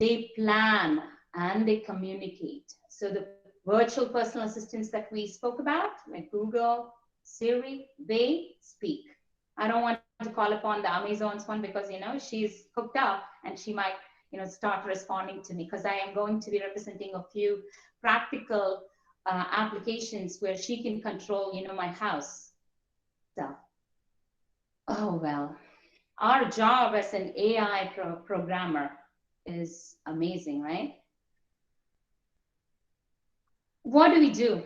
they plan, and they communicate. So the virtual personal assistants that we spoke about, like Google, Siri, they speak. I don't want to call upon the Amazon's one because, she's hooked up and she might, start responding to me, because I am going to be representing a few practical applications where she can control, my house. So, oh, well, our job as an AI programmer is amazing, right? What do?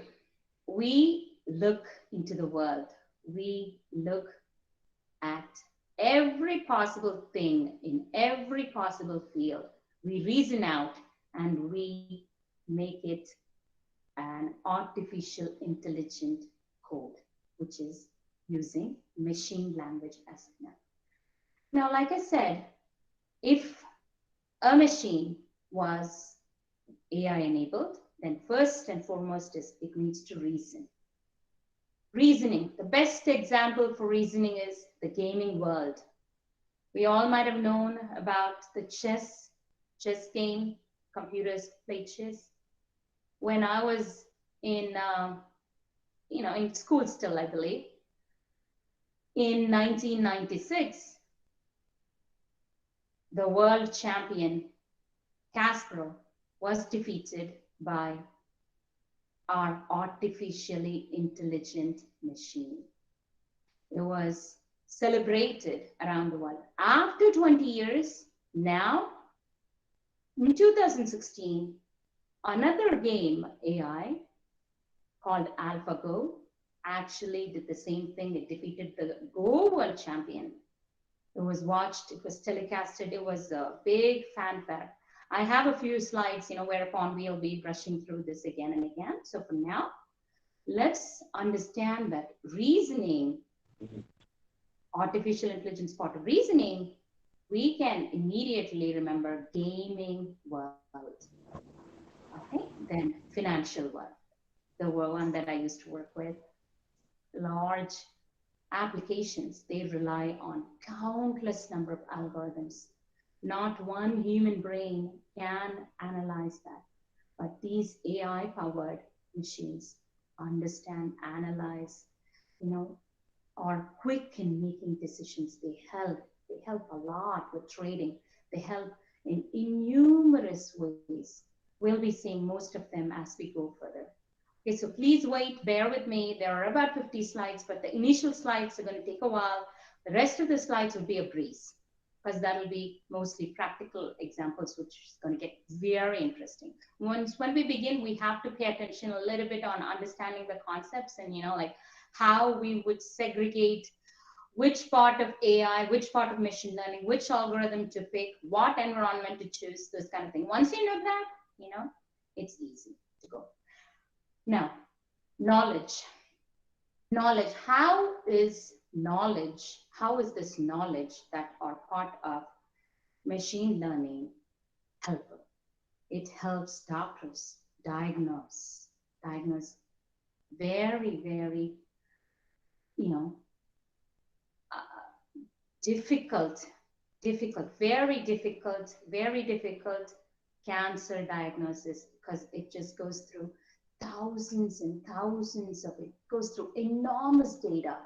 We look into the world. We look at every possible thing in every possible field. We reason out and we make it an artificial intelligent code, which is using machine language as now. Now, like I said, if a machine was AI enabled, then first and foremost is it needs to reason. Reasoning, the best example for reasoning is the gaming world. We all might have known about the chess game, computers play chess. When I was in school still, I believe, in 1996, the world champion, Kasparov, was defeated by our artificially intelligent machine. It was celebrated around the world. After 20 years, now, in 2016, another game, AI, called AlphaGo, actually did the same thing. It defeated the Go world champion. It was watched, it was telecasted, it was a big fanfare. I have a few slides, whereupon we'll be brushing through this again and again. So for now, let's understand that reasoning, artificial intelligence part of reasoning, we can immediately remember gaming world. Okay, then financial world, the one that I used to work with, large applications, they rely on countless number of algorithms. Not one human brain can analyze that, but these AI-powered machines understand, analyze, are quick in making decisions. They help a lot with trading. They help in numerous ways. We'll be seeing most of them as we go further. Okay, so please wait, bear with me. There are about 50 slides, but the initial slides are going to take a while. The rest of the slides will be a breeze, because that will be mostly practical examples, which is going to get very interesting. When we begin, we have to pay attention a little bit on understanding the concepts and, like how we would segregate which part of AI, which part of machine learning, which algorithm to pick, what environment to choose, this kind of thing. Once you know that, it's easy to go. Now, knowledge. How is this knowledge that are part of machine learning helpful? It helps doctors diagnose very, very, very difficult cancer diagnosis, because it just goes through thousands and thousands of it, goes through enormous data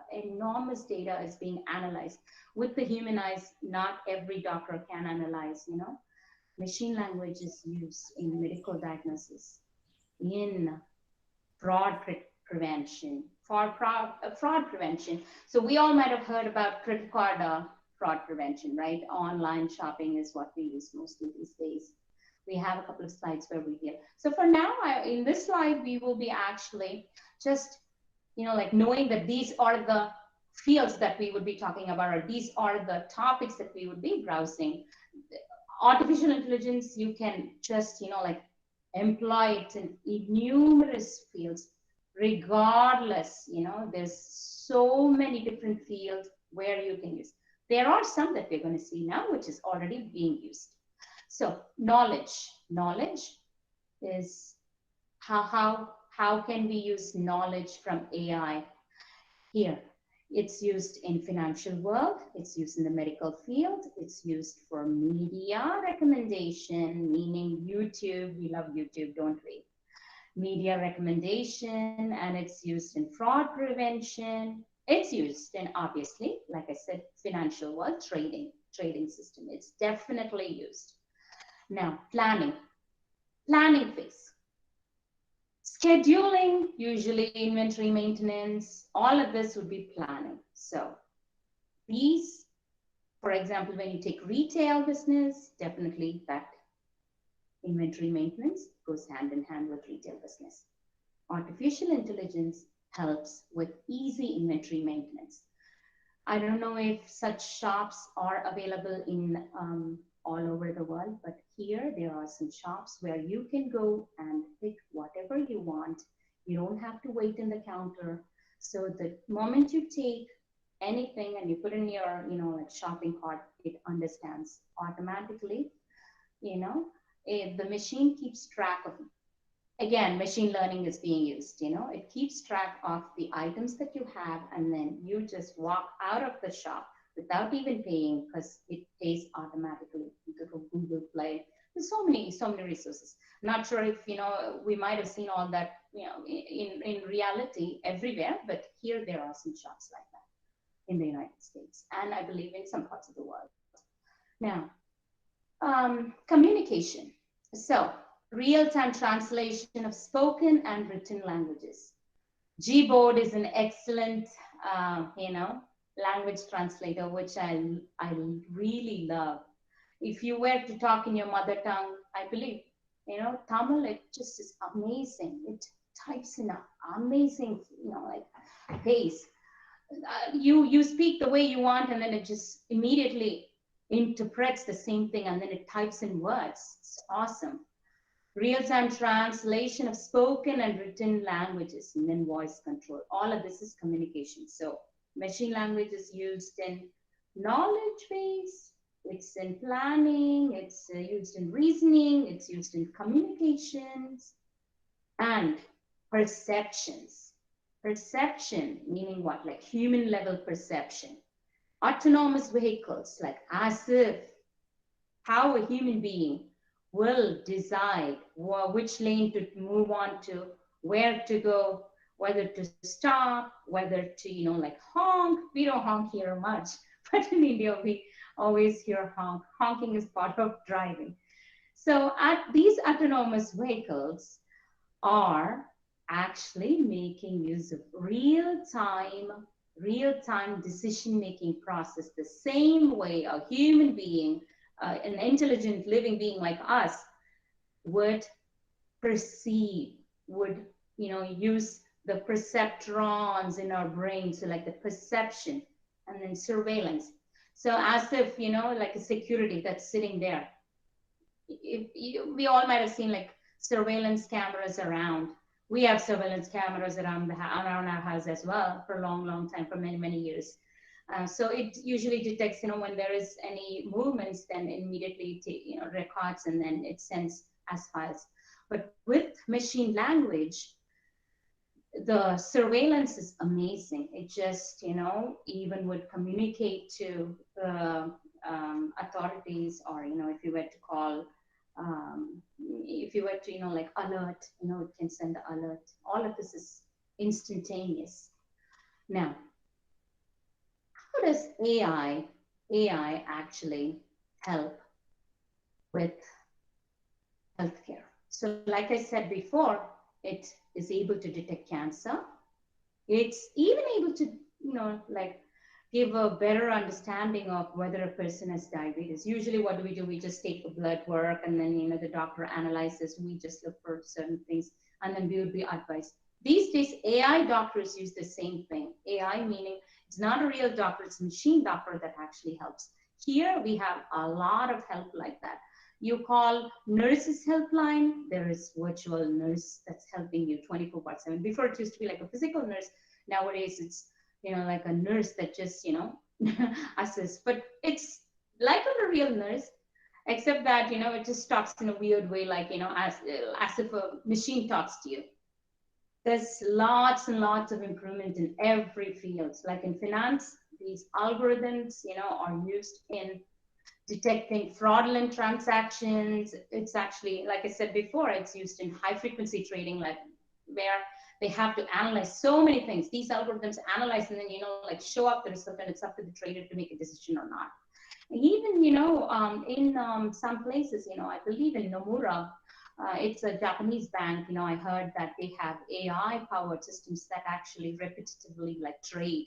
is being analyzed. With the human eyes, not every doctor can analyze, Machine language is used in medical diagnosis, in fraud prevention, fraud prevention. So we all might have heard about credit card fraud prevention, right? Online shopping is what we use mostly these days. We have a couple of slides where we deal. So for now, in this slide, we will be actually just, like knowing that these are the fields that we would be talking about, or these are the topics that we would be browsing. Artificial intelligence, you can just, like employ it in numerous fields, regardless, there's so many different fields where you can use. There are some that we're going to see now, which is already being used. So knowledge is how can we use knowledge from AI here? It's used in financial world, it's used in the medical field, it's used for media recommendation, meaning YouTube, we love YouTube, don't we? Media recommendation, and it's used in fraud prevention. It's used in, obviously, like I said, financial world, trading system. It's definitely used. Now, planning phase. Scheduling, usually inventory maintenance, all of this would be planning. So these, for example, when you take retail business, definitely that inventory maintenance goes hand in hand with retail business. Artificial intelligence helps with easy inventory maintenance. I don't know if such shops are available in all over the world, but here there are some shops where you can go and pick whatever you want. You don't have to wait in the counter. So the moment you take anything and you put in your, like shopping cart, it understands automatically, the machine keeps track of, again, machine learning is being used, it keeps track of the items that you have, and then you just walk out of the shop without even paying, because it pays automatically through Google Play. There's so many resources. Not sure if, we might have seen all that, in reality everywhere, but here there are some shops like that in the United States, and I believe in some parts of the world. Now, communication. So, real-time translation of spoken and written languages. Gboard is an excellent, language translator, which I really love. If you were to talk in your mother tongue, I believe, Tamil, it just is amazing. It types in an amazing, like pace. You speak the way you want, and then it just immediately interprets the same thing, and then it types in words. It's awesome. Real-time translation of spoken and written languages, and then voice control. All of this is communication. So machine language is used in knowledge base, it's in planning, it's used in reasoning, it's used in communications, and perceptions. Perception, meaning what? Like human level perception. Autonomous vehicles, like as if how a human being will decide which lane to move on to, where to go, whether to stop, whether to, like honk. We don't honk here much, but in India, we always hear honk. Honking is part of driving. So these autonomous vehicles are actually making use of real-time decision-making process, the same way a human being, an intelligent living being like us, would perceive, would use the perceptrons in our brain, so like the perception, and then surveillance. So as if, like a security that's sitting there. We all might have seen like surveillance cameras around. We have surveillance cameras around our house as well for a long time, for many years. So it usually detects, when there is any movements, then immediately records, and then it sends as files. But with machine language, the surveillance is amazing. It just, even would communicate to the authorities, or, if you were to call, if you were to, like alert, it can send the alert. All of this is instantaneous. Now, how does AI actually help with healthcare? So like I said before, it is able to detect cancer. It's even able to, like give a better understanding of whether a person has diabetes. Usually what do? We just take the blood work, and then, the doctor analyzes. We just look for certain things, and then we would be advised. These days, AI doctors use the same thing. AI meaning it's not a real doctor, it's a machine doctor that actually helps. Here we have a lot of help like that. You call nurses helpline, there is virtual nurse that's helping you 24/7. Before it used to be like a physical nurse. Nowadays it's, like a nurse that just, assists. But it's like a real nurse, except that, it just talks in a weird way, like, as if a machine talks to you. There's lots and lots of improvement in every field. Like in finance, these algorithms, are used in detecting fraudulent transactions. It's actually, like I said before, it's used in high frequency trading, like where they have to analyze so many things. These algorithms analyze and then, like show up the result, and it's up to the trader to make a decision or not. Even, in some places, I believe in Nomura, it's a Japanese bank, I heard that they have AI powered systems that actually repetitively like trade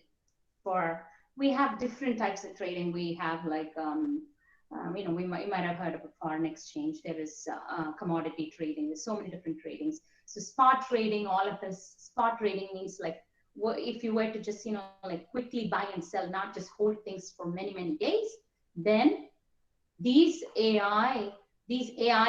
we have different types of trading. We have like, you might have heard of a foreign exchange. There is commodity trading. There's so many different tradings. So spot trading, all of this spot trading means like, if you were to just, like quickly buy and sell, not just hold things for many, many days, then these AI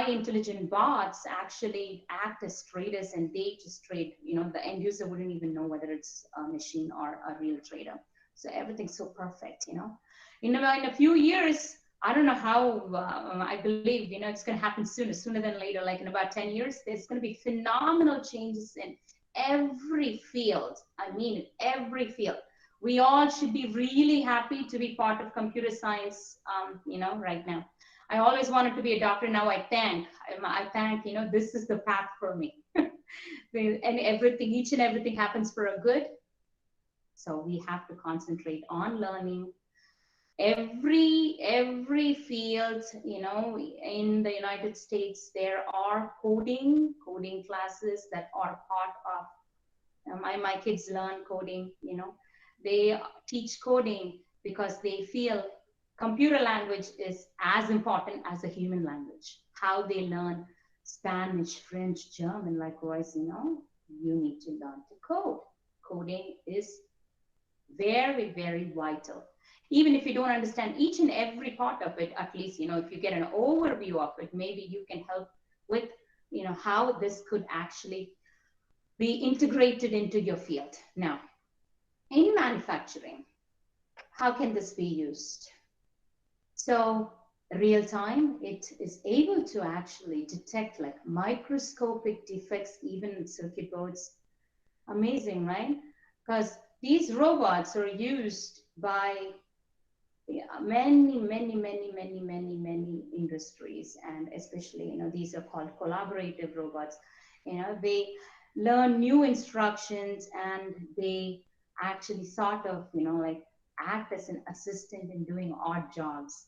intelligent bots actually act as traders, and they just trade, the end user wouldn't even know whether it's a machine or a real trader. So everything's so perfect, in a few years, I don't know how, I believe, it's going to happen sooner than later. Like in about 10 years, there's going to be phenomenal changes in every field. I mean, every field. We all should be really happy to be part of computer science, right now. I always wanted to be a doctor. Now I thank, this is the path for me. And each and everything happens for a good. So we have to concentrate on learning every field. In the United States, there are coding classes that are part of, my kids learn coding. They teach coding because they feel computer language is as important as a human language. How they learn Spanish, French, German, likewise, you need to learn to code. Coding is very, very vital. Even if you don't understand each and every part of it, at least, if you get an overview of it, maybe you can help with, how this could actually be integrated into your field. Now, in manufacturing, how can this be used? So real time, it is able to actually detect like microscopic defects, even in circuit boards. Amazing, right? Because these robots are used by many industries, and especially, these are called collaborative robots. They learn new instructions, and they actually sort of, like act as an assistant in doing odd jobs.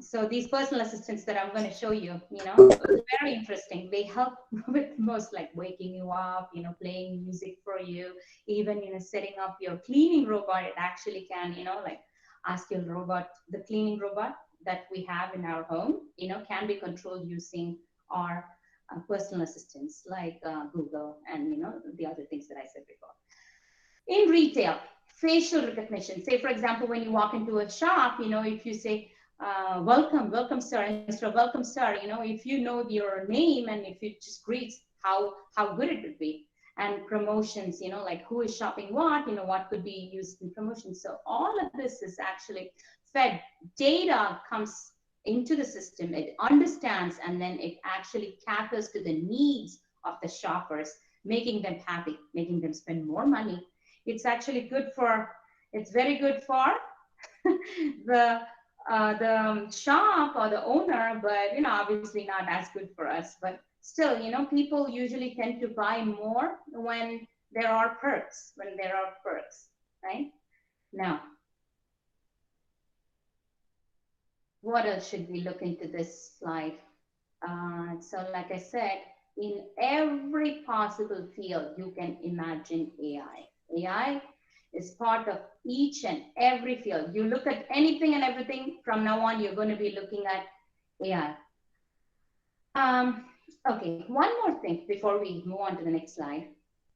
So these personal assistants that I'm going to show you, very interesting. They help with most, like waking you up, playing music for you, even, setting up your cleaning robot. It actually can, like ask your robot, the cleaning robot that we have in our home, can be controlled using our personal assistants like Google and, the other things that I said before. In retail, facial recognition. Say, for example, when you walk into a shop, if you say, welcome, sir, instead of welcome, sir, if you know your name and if you just greet, how good it would be. And promotions, like who is shopping what, what could be used in promotions. So all of this is actually fed. Data comes into the system, it understands, and then it actually caters to the needs of the shoppers, making them happy, making them spend more money. It's actually it's very good for the shop or the owner, but obviously not as good for us. But still, people usually tend to buy more when there are perks, right? Now, what else should we look into this slide? So like I said, in every possible field, you can imagine AI. AI is part of each and every field. You look at anything and everything, from now on, you're going to be looking at AI. Okay, one more thing before we move on to the next slide.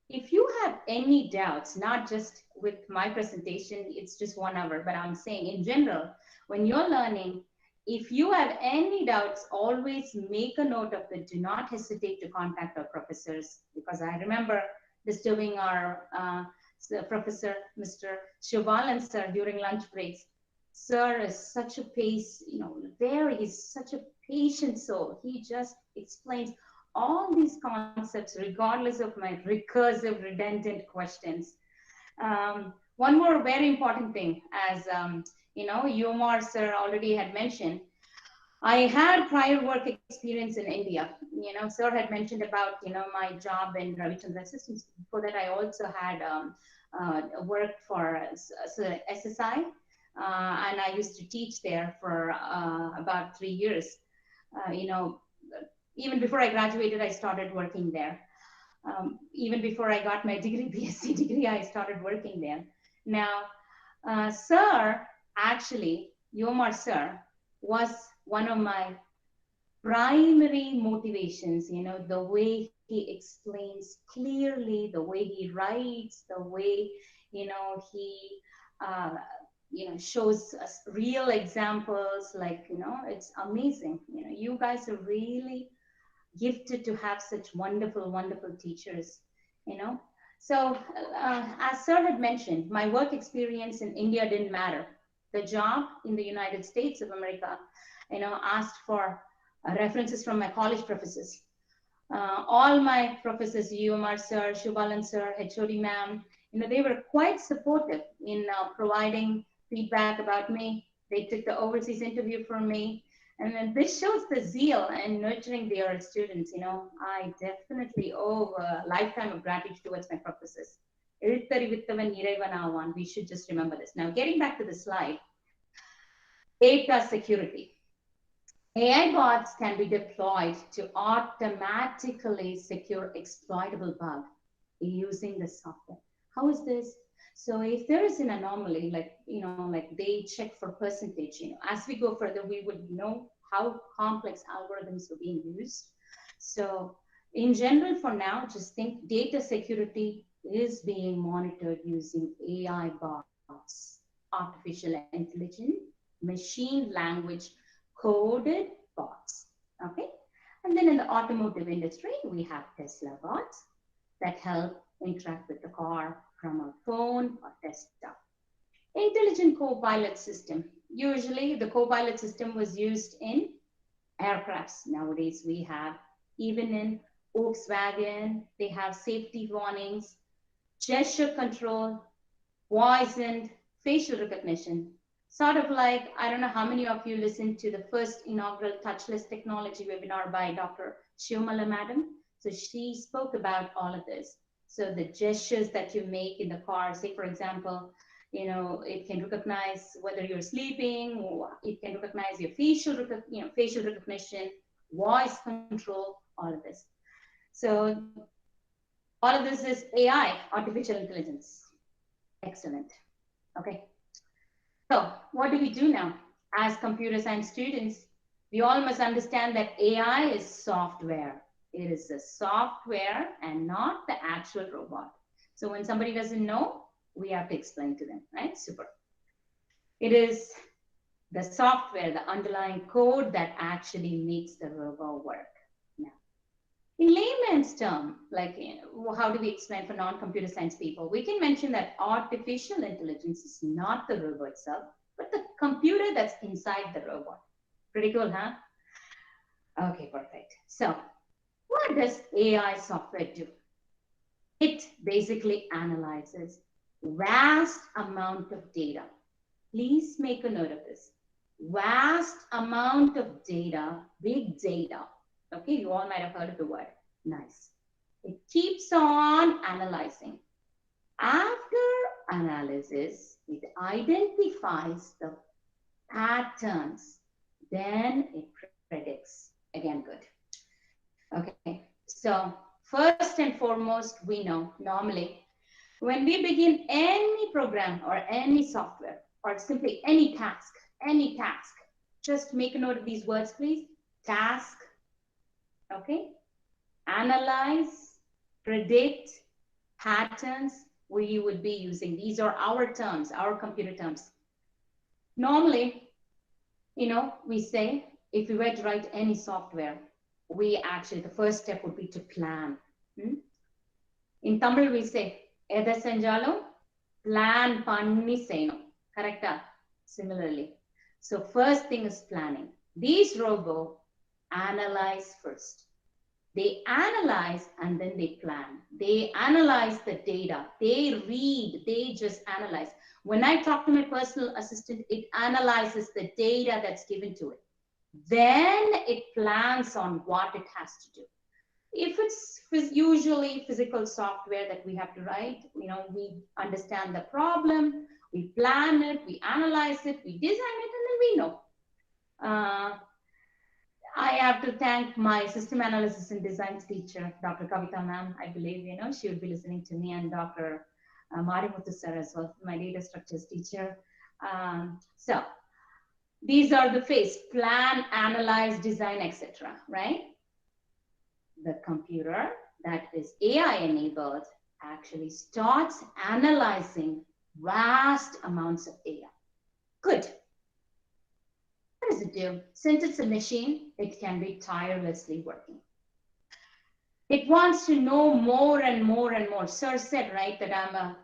If you have any doubts, not just with my presentation, it's just 1 hour, but I'm saying in general, when you're learning, if you have any doubts, always make a note of it. Do not hesitate to contact our professors, because I remember disturbing our professor, Mr. Shivalan sir, during lunch breaks. Sir is such a he's such a patient soul. He just explains all these concepts, regardless of my recursive, redundant questions. One more very important thing, as Yomar sir already had mentioned, I had prior work experience in India. Sir had mentioned about, my job in Ravichandra Systems. Before that, I also had worked for SSI, and I used to teach there for about 3 years. Even before I graduated, I started working there. Even before I got my degree, BSc degree, I started working there. Now, sir, actually, Yomar sir was one of my primary motivations, the way he explains clearly, the way he writes, the way, he, shows us real examples, like, it's amazing. You guys are really gifted to have such wonderful, wonderful teachers, So as sir had mentioned, my work experience in India didn't matter. The job in the United States of America, asked for references from my college professors. All my professors, UMR sir, Shubalan sir, HOD ma'am, they were quite supportive in providing feedback about me. They took the overseas interview from me. And then this shows the zeal and nurturing their students. I definitely owe a lifetime of gratitude towards my professors. We should just remember this. Now, getting back to the slide, data security. AI bots can be deployed to automatically secure exploitable bug using the software. How is this? So if there is an anomaly, like they check for percentage, as we go further, we would know how complex algorithms are being used. So in general, for now, just think data security is being monitored using AI bots, artificial intelligence, machine language coded bots, okay? And then in the automotive industry, we have Tesla bots that help interact with the car from a phone or desktop. Intelligent co-pilot system. Usually the co-pilot system was used in aircrafts. Nowadays we have, even in Volkswagen, they have safety warnings, gesture control, voice and facial recognition. Sort of like, I don't know how many of you listened to the first inaugural touchless technology webinar by Dr. Shiomala Madam. So she spoke about all of this. So the gestures that you make in the car, say for example, it can recognize whether you're sleeping, or it can recognize your facial recognition, voice control, all of this. So all of this is AI, artificial intelligence. Excellent. Okay. So what do we do now? As computer science students, we all must understand that AI is software. It is the software and not the actual robot. So when somebody doesn't know, we have to explain to them, right? Super. It is the software, the underlying code that actually makes the robot work. Now, in layman's term, like how do we explain for non-computer science people? We can mention that artificial intelligence is not the robot itself, but the computer that's inside the robot. Pretty cool, huh? Okay, perfect. So what does AI software do? It basically analyzes vast amount of data. Please make a note of this. Vast amount of data, big data. Okay, you all might have heard of the word. Nice. It keeps on analyzing. After analysis, it identifies the patterns. Then it predicts. Again, good. Okay, so first and foremost, we know normally when we begin any program or any software or simply any task, just make a note of these words, please. Task, okay? Analyze, predict, patterns, we would be using. These are our terms, our computer terms. Normally, we say, if we were to write any software, we actually, the first step would be to plan. In Tamil, we say, Edha senjalum, plan panni seinum. Correcta? Similarly. So first thing is planning. These robo analyze first. They analyze and then they plan. They analyze the data. They read. They just analyze. When I talk to my personal assistant, it analyzes the data that's given to it. Then it plans on what it has to do. If it's usually physical software that we have to write, we understand the problem, we plan it, we analyze it, we design it, and then we know. I have to thank my system analysis and design teacher, Dr. Kavita ma'am. I believe, she would be listening to me, and Dr. Marimuthu sir as well, my data structures teacher. So these are the phase: plan, analyze, design, etc. Right? The computer that is AI enabled actually starts analyzing vast amounts of data. Good. What does it do? Since it's a machine, it can be tirelessly working. It wants to know more and more and more. Sir said, right, that I'm a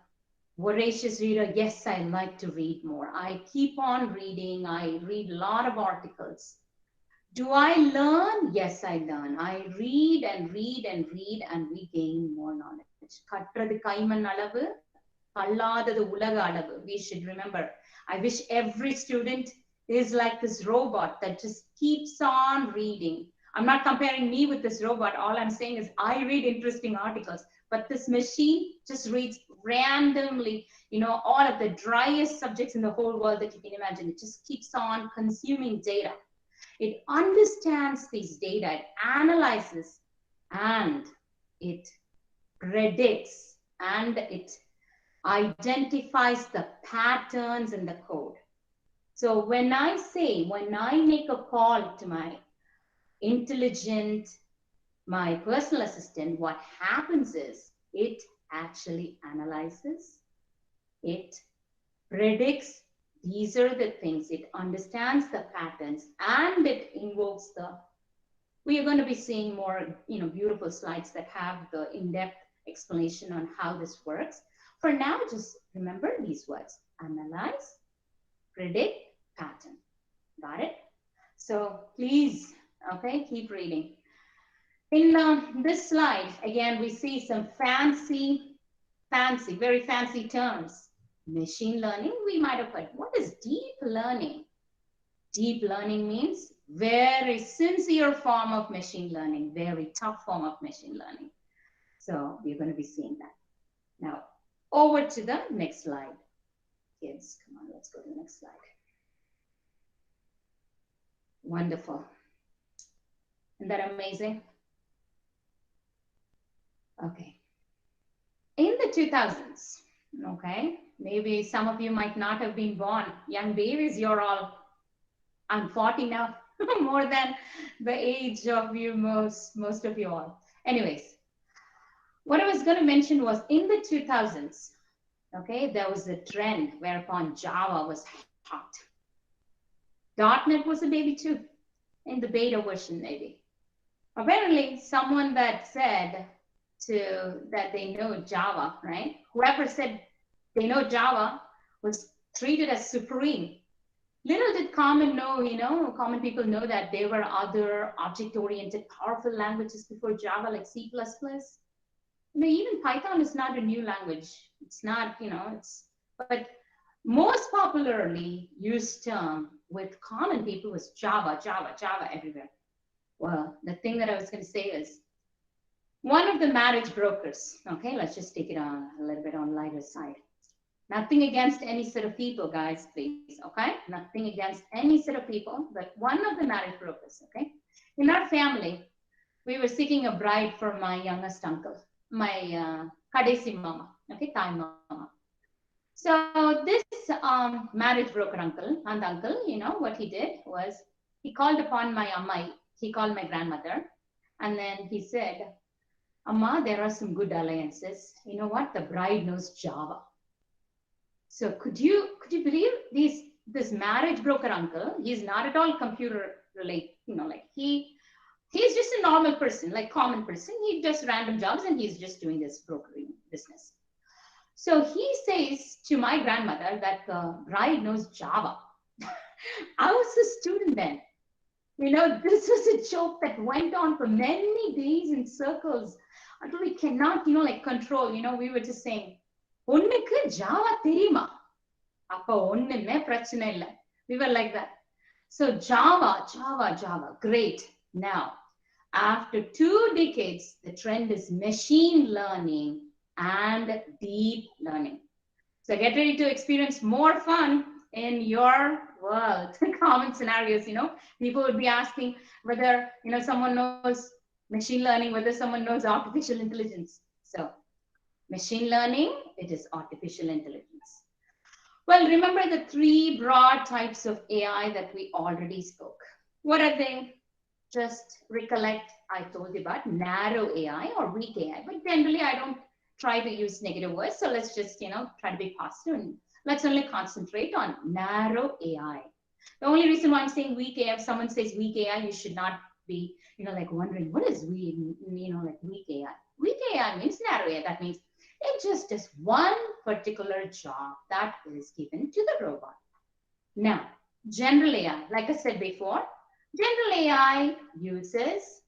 voracious reader. Yes, I like to read more. I keep on reading. I read a lot of articles. Do I learn? Yes, I learn. I read and read and read, and we gain more knowledge. கற்றது கைமண் அளவு, கல்லாதது உலக அளவு. We should remember. I wish every student is like this robot that just keeps on reading. I'm not comparing me with this robot. All I'm saying is I read interesting articles, but this machine just reads randomly, all of the driest subjects in the whole world that you can imagine. It just keeps on consuming data. It understands these data, it analyzes, and it predicts, and it identifies the patterns in the code. So when I make a call to my intelligent, my personal assistant, what happens is it actually analyzes, it predicts. These are the things. It understands the patterns, and it invokes we are going to be seeing more, beautiful slides that have the in-depth explanation on how this works. For now, just remember these words: analyze, predict, pattern. Got it? So please, okay, keep reading. In this slide, again, we see some very fancy terms. Machine learning, we might have heard. What is deep learning? Deep learning means very sincere form of machine learning, very tough form of machine learning. So we're going to be seeing that. Now, over to the next slide. Kids, come on, let's go to the next slide. Wonderful. Isn't that amazing? Okay. In the 2000s, okay, maybe some of you might not have been born. Young babies, you're all, I'm 40 now, more than the age of you, most of you all. Anyways, what I was going to mention was in the 2000s, okay, there was a trend whereupon Java was hot. .NET was a baby too, in the beta version maybe. Apparently, someone that said that they know Java, right? Whoever said they know Java was treated as supreme. Little did common people know that there were other object-oriented powerful languages before Java, like C++. Even Python is not a new language. It's not, but most popularly used term with common people was Java everywhere. Well, the thing that I was going to say is, one of the marriage brokers, okay, let's just take it on a little bit on lighter side. Nothing against any set of people, guys, please, okay? Nothing against any set of people, but one of the marriage brokers, okay? In our family, we were seeking a bride for my youngest uncle, my kadesi mama, okay, Thai mama. So this marriage broker uncle, and uncle, what he did was he called upon my ammai, he called my grandmother, and then he said, Amma, there are some good alliances. You know what? The bride knows Java. So could you believe this marriage broker uncle? He's not at all computer related, like he's just a normal person, like common person. He does random jobs and he's just doing this brokering business. So he says to my grandmother that the bride knows Java. I was a student then. This was a joke that went on for many days in circles until we cannot, like control. We were just saying, "Onnuku Java theriyuma?" Appa onnume prachana illa. We were like that. So Java, great. Now, after 2 decades, the trend is machine learning and deep learning. So get ready to experience more fun in your world. Common scenarios, people would be asking whether, someone knows machine learning, whether someone knows artificial intelligence. So machine learning, it is artificial intelligence. Well, remember the 3 broad types of AI that we already spoke. What are they? Just recollect, I told you about narrow AI or weak AI, but generally I don't try to use negative words. So let's just, try to be positive and let's only concentrate on narrow AI. The only reason why I'm saying weak AI, if someone says weak AI, you should not be, like wondering, what is weak, like weak AI? Weak AI means narrow AI. That means it just does one particular job that is given to the robot. Now, general AI, like I said before, general AI uses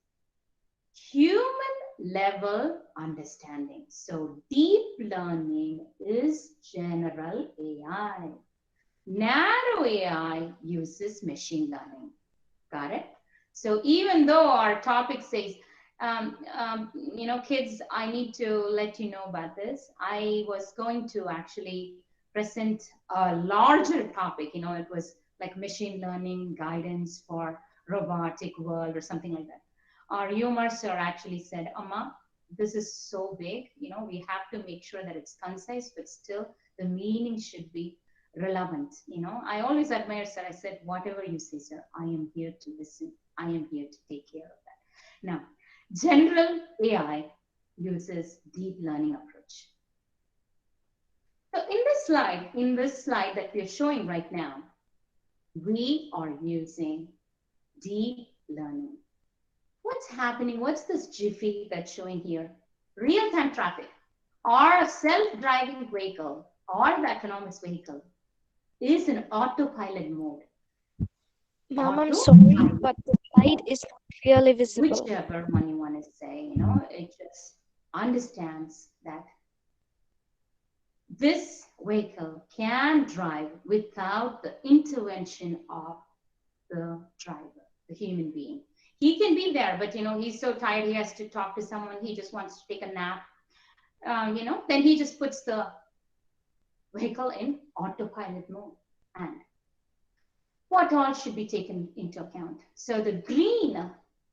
human level understanding. So deep learning is general AI. Narrow AI uses machine learning. Got it? So even though our topic says, kids, I need to let you know about this. I was going to actually present a larger topic. It was like machine learning guidance for robotic world or something like that. Our humor sir actually said, Amma, this is so big. We have to make sure that it's concise, but still the meaning should be relevant. I always admire sir. I said, whatever you say, sir, I am here to listen. I am here to take care of that. Now, general AI uses deep learning approach. So in this slide that we're showing right now, we are using deep learning. What's happening? What's this jiffy that's showing here? Real-time traffic or a self-driving vehicle or the autonomous vehicle is in autopilot mode. Ma'am, I'm sorry, but the slide is not clearly visible. Whichever one you want to say, it just understands that this vehicle can drive without the intervention of the driver, the human being. He can be there, but he's so tired, he has to talk to someone, he just wants to take a nap. Then he just puts the vehicle in autopilot mode. And what all should be taken into account? So the green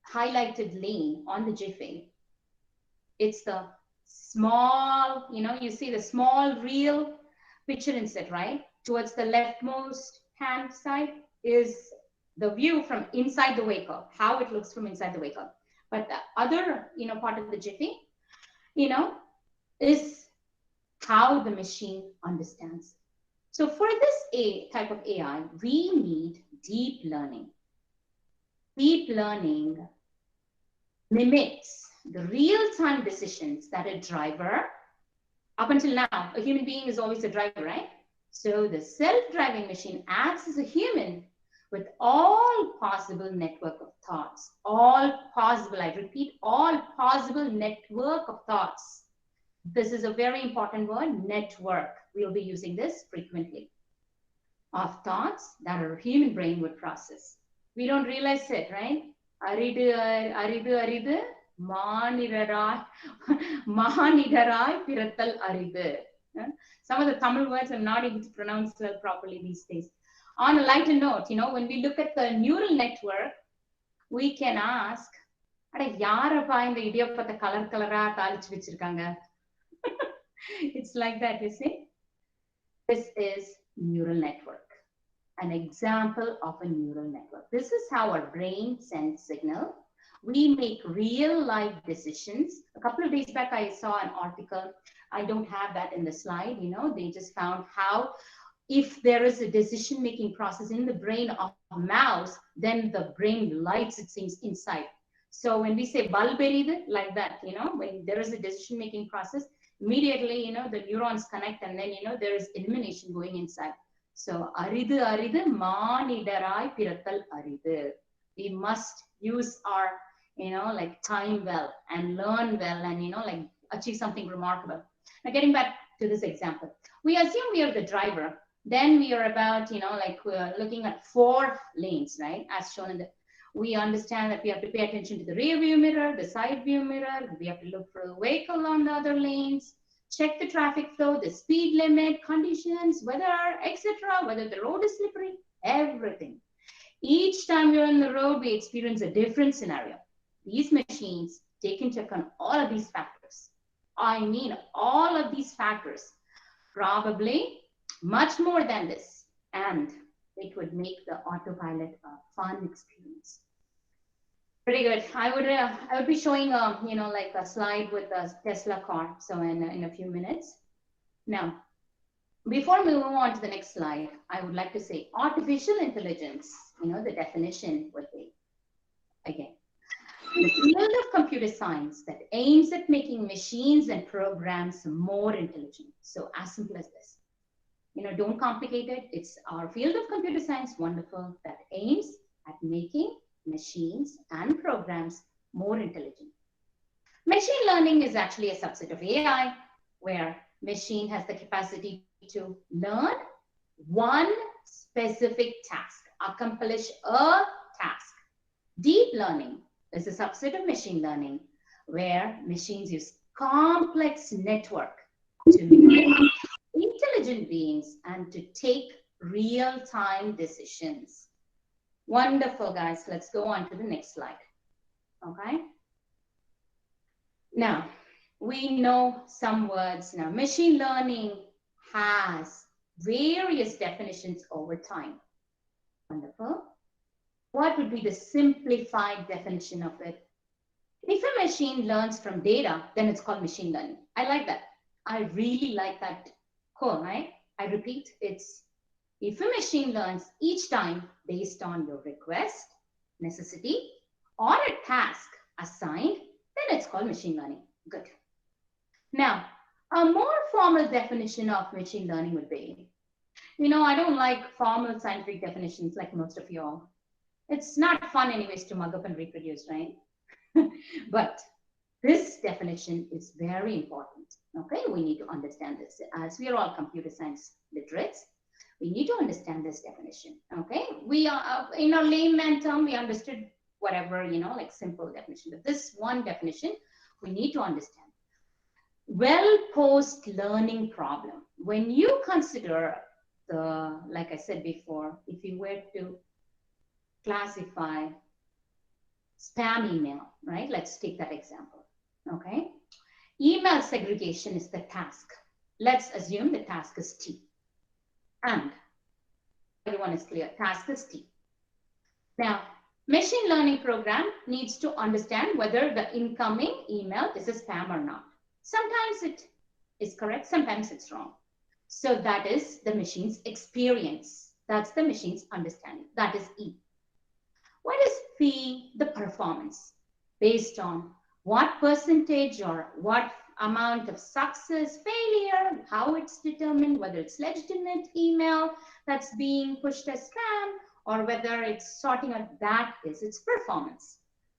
highlighted lane on the jiffy, it's the small, you see the small real picture inset, right? Towards the leftmost hand side is the view from inside the vehicle, how it looks from inside the vehicle. But the other, part of the jiffy, is how the machine understands. So for this type of AI, we need deep learning. Deep learning mimics the real-time decisions that a driver, up until now, a human being is always a driver, right? So the self-driving machine acts as a human with all possible network of thoughts. All possible, I repeat, all possible network of thoughts. This is a very important word, network. We'll be using this frequently. Of thoughts that our human brain would process. We don't realize it, right? Aridu, aridu, manidaraai pirattal aridu. Some of the Tamil words I'm not able to pronounce well properly these days. On a lighter note, when we look at the neural network, we can ask, it's like that, you see? This is neural network, an example of a neural network. This is how our brain sends signal. We make real life decisions. A couple of days back, I saw an article. I don't have that in the slide. They just found how if there is a decision-making process in the brain of a mouse, then the brain lights, it seems, inside. So when we say bulb eriyudu, like that, when there is a decision-making process, immediately, the neurons connect and then, there is illumination going inside. So aridu aridu manidarai pirattal aridu. We must use our, like time well and learn well and, like achieve something remarkable. Now, getting back to this example, we assume we are the driver. Then we are about, like we're looking at 4 lanes, right? As shown in the, we understand that we have to pay attention to the rear view mirror, the side view mirror. We have to look for a vehicle on the other lanes, check the traffic flow, the speed limit, conditions, weather, etc., whether the road is slippery, everything. Each time we're on the road, we experience a different scenario. These machines take into account all of these factors. I mean, all of these factors, probably much more than this, and it would make the autopilot a fun experience. Pretty good. I would be showing like a slide with a Tesla car. So in a few minutes. Now, before we move on to the next slide, I would like to say artificial intelligence. The definition would be, again, the field of computer science that aims at making machines and programs more intelligent. So as simple as this. Don't complicate it. It's our field of computer science, wonderful, that aims at making machines and programs more intelligent. Machine learning is actually a subset of AI, where machine has the capacity to learn one specific task, accomplish a task. Deep learning is a subset of machine learning, where machines use complex network to mimic intelligent beings and to take real-time decisions. Wonderful, guys. Let's go on to the next slide. Okay. Now, we know some words now. Machine learning has various definitions over time. Wonderful. What would be the simplified definition of it? If a machine learns from data, then it's called machine learning. I like that. I really like that. Cool, right? I repeat, it's if a machine learns each time based on your request, necessity, or a task assigned, then it's called machine learning. Good. Now, a more formal definition of machine learning would be, I don't like formal scientific definitions like most of you all. It's not fun anyways to mug up and reproduce, right? But this definition is very important. Okay, we need to understand this. As we are all computer science literates, we need to understand this definition. Okay, we are in our layman term, we understood whatever, like simple definition. But this one definition, we need to understand. Well-posed learning problem. When you consider the, like I said before, if you were to classify spam email, right? Let's take that example. Okay. Email segregation is the task. Let's assume the task is T. And everyone is clear, task is T. Now, machine learning program needs to understand whether the incoming email is a spam or not. Sometimes it is correct, sometimes it's wrong. So that is the machine's experience. That's the machine's understanding. That is E. What is P? The performance. Based on what percentage or what amount of success, failure, how it's determined, whether it's legitimate email that's being pushed as spam, or whether it's sorting out, that is its performance.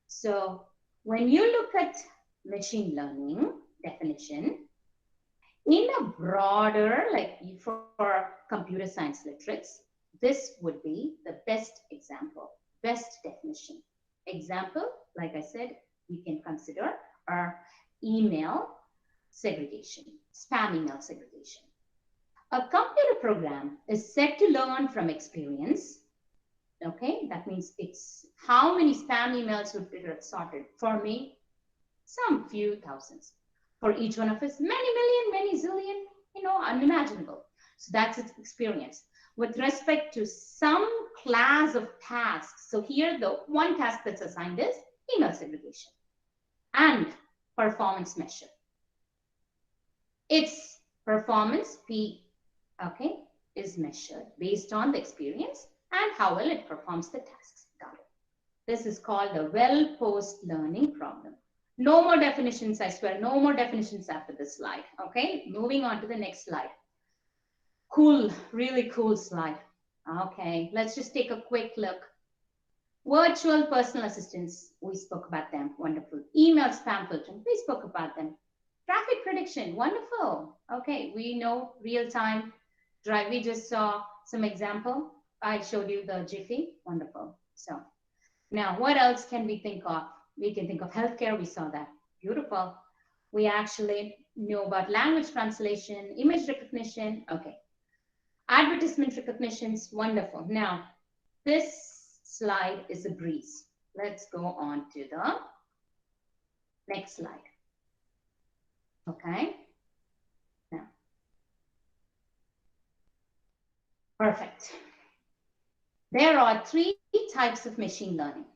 So when you look at machine learning definition, in a broader, like for computer science literates, this would be the best example, best definition. Example, like I said, we can consider our email segregation, spam email segregation. A computer program is set to learn from experience. Okay, that means it's how many spam emails would be sorted. For me, some few thousands. For each one of us, many million, many zillion, unimaginable. So that's its experience. With respect to some class of tasks, so here the one task that's assigned is email segregation and performance measure. Its performance, P, okay, is measured based on the experience and how well it performs the tasks. Got it. This is called the well-posed learning problem. No more definitions, I swear, no more definitions after this slide. Okay, moving on to the next slide. Cool, really cool slide. Okay, let's just take a quick look. Virtual personal assistants, we spoke about them, wonderful. Email spam filtering, we spoke about them. Traffic prediction, wonderful. Okay, we know real-time drive. We just saw some example. I showed you the Jiffy, wonderful. So now what else can we think of? We can think of healthcare, we saw that, beautiful. We actually know about language translation, image recognition, okay. Advertisement recognitions, wonderful. Now, this slide is a breeze. Let's go on to the next slide. Okay. Now, perfect. There are three types of machine learning.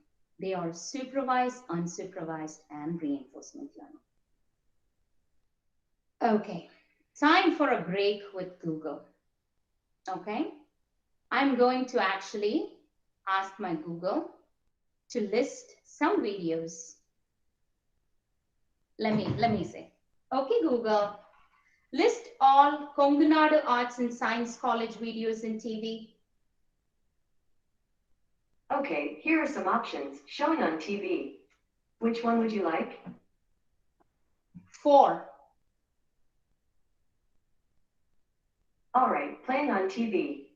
They are supervised, unsupervised, and reinforcement learning. Okay, time for a break with Google. Okay, I'm going to actually ask my Google to list some videos. Let me say, okay, Google, list all Kongunadu Arts and Science College videos in TV. Okay, here are some options showing on TV. Which one would you like? 4. All right, playing on TV.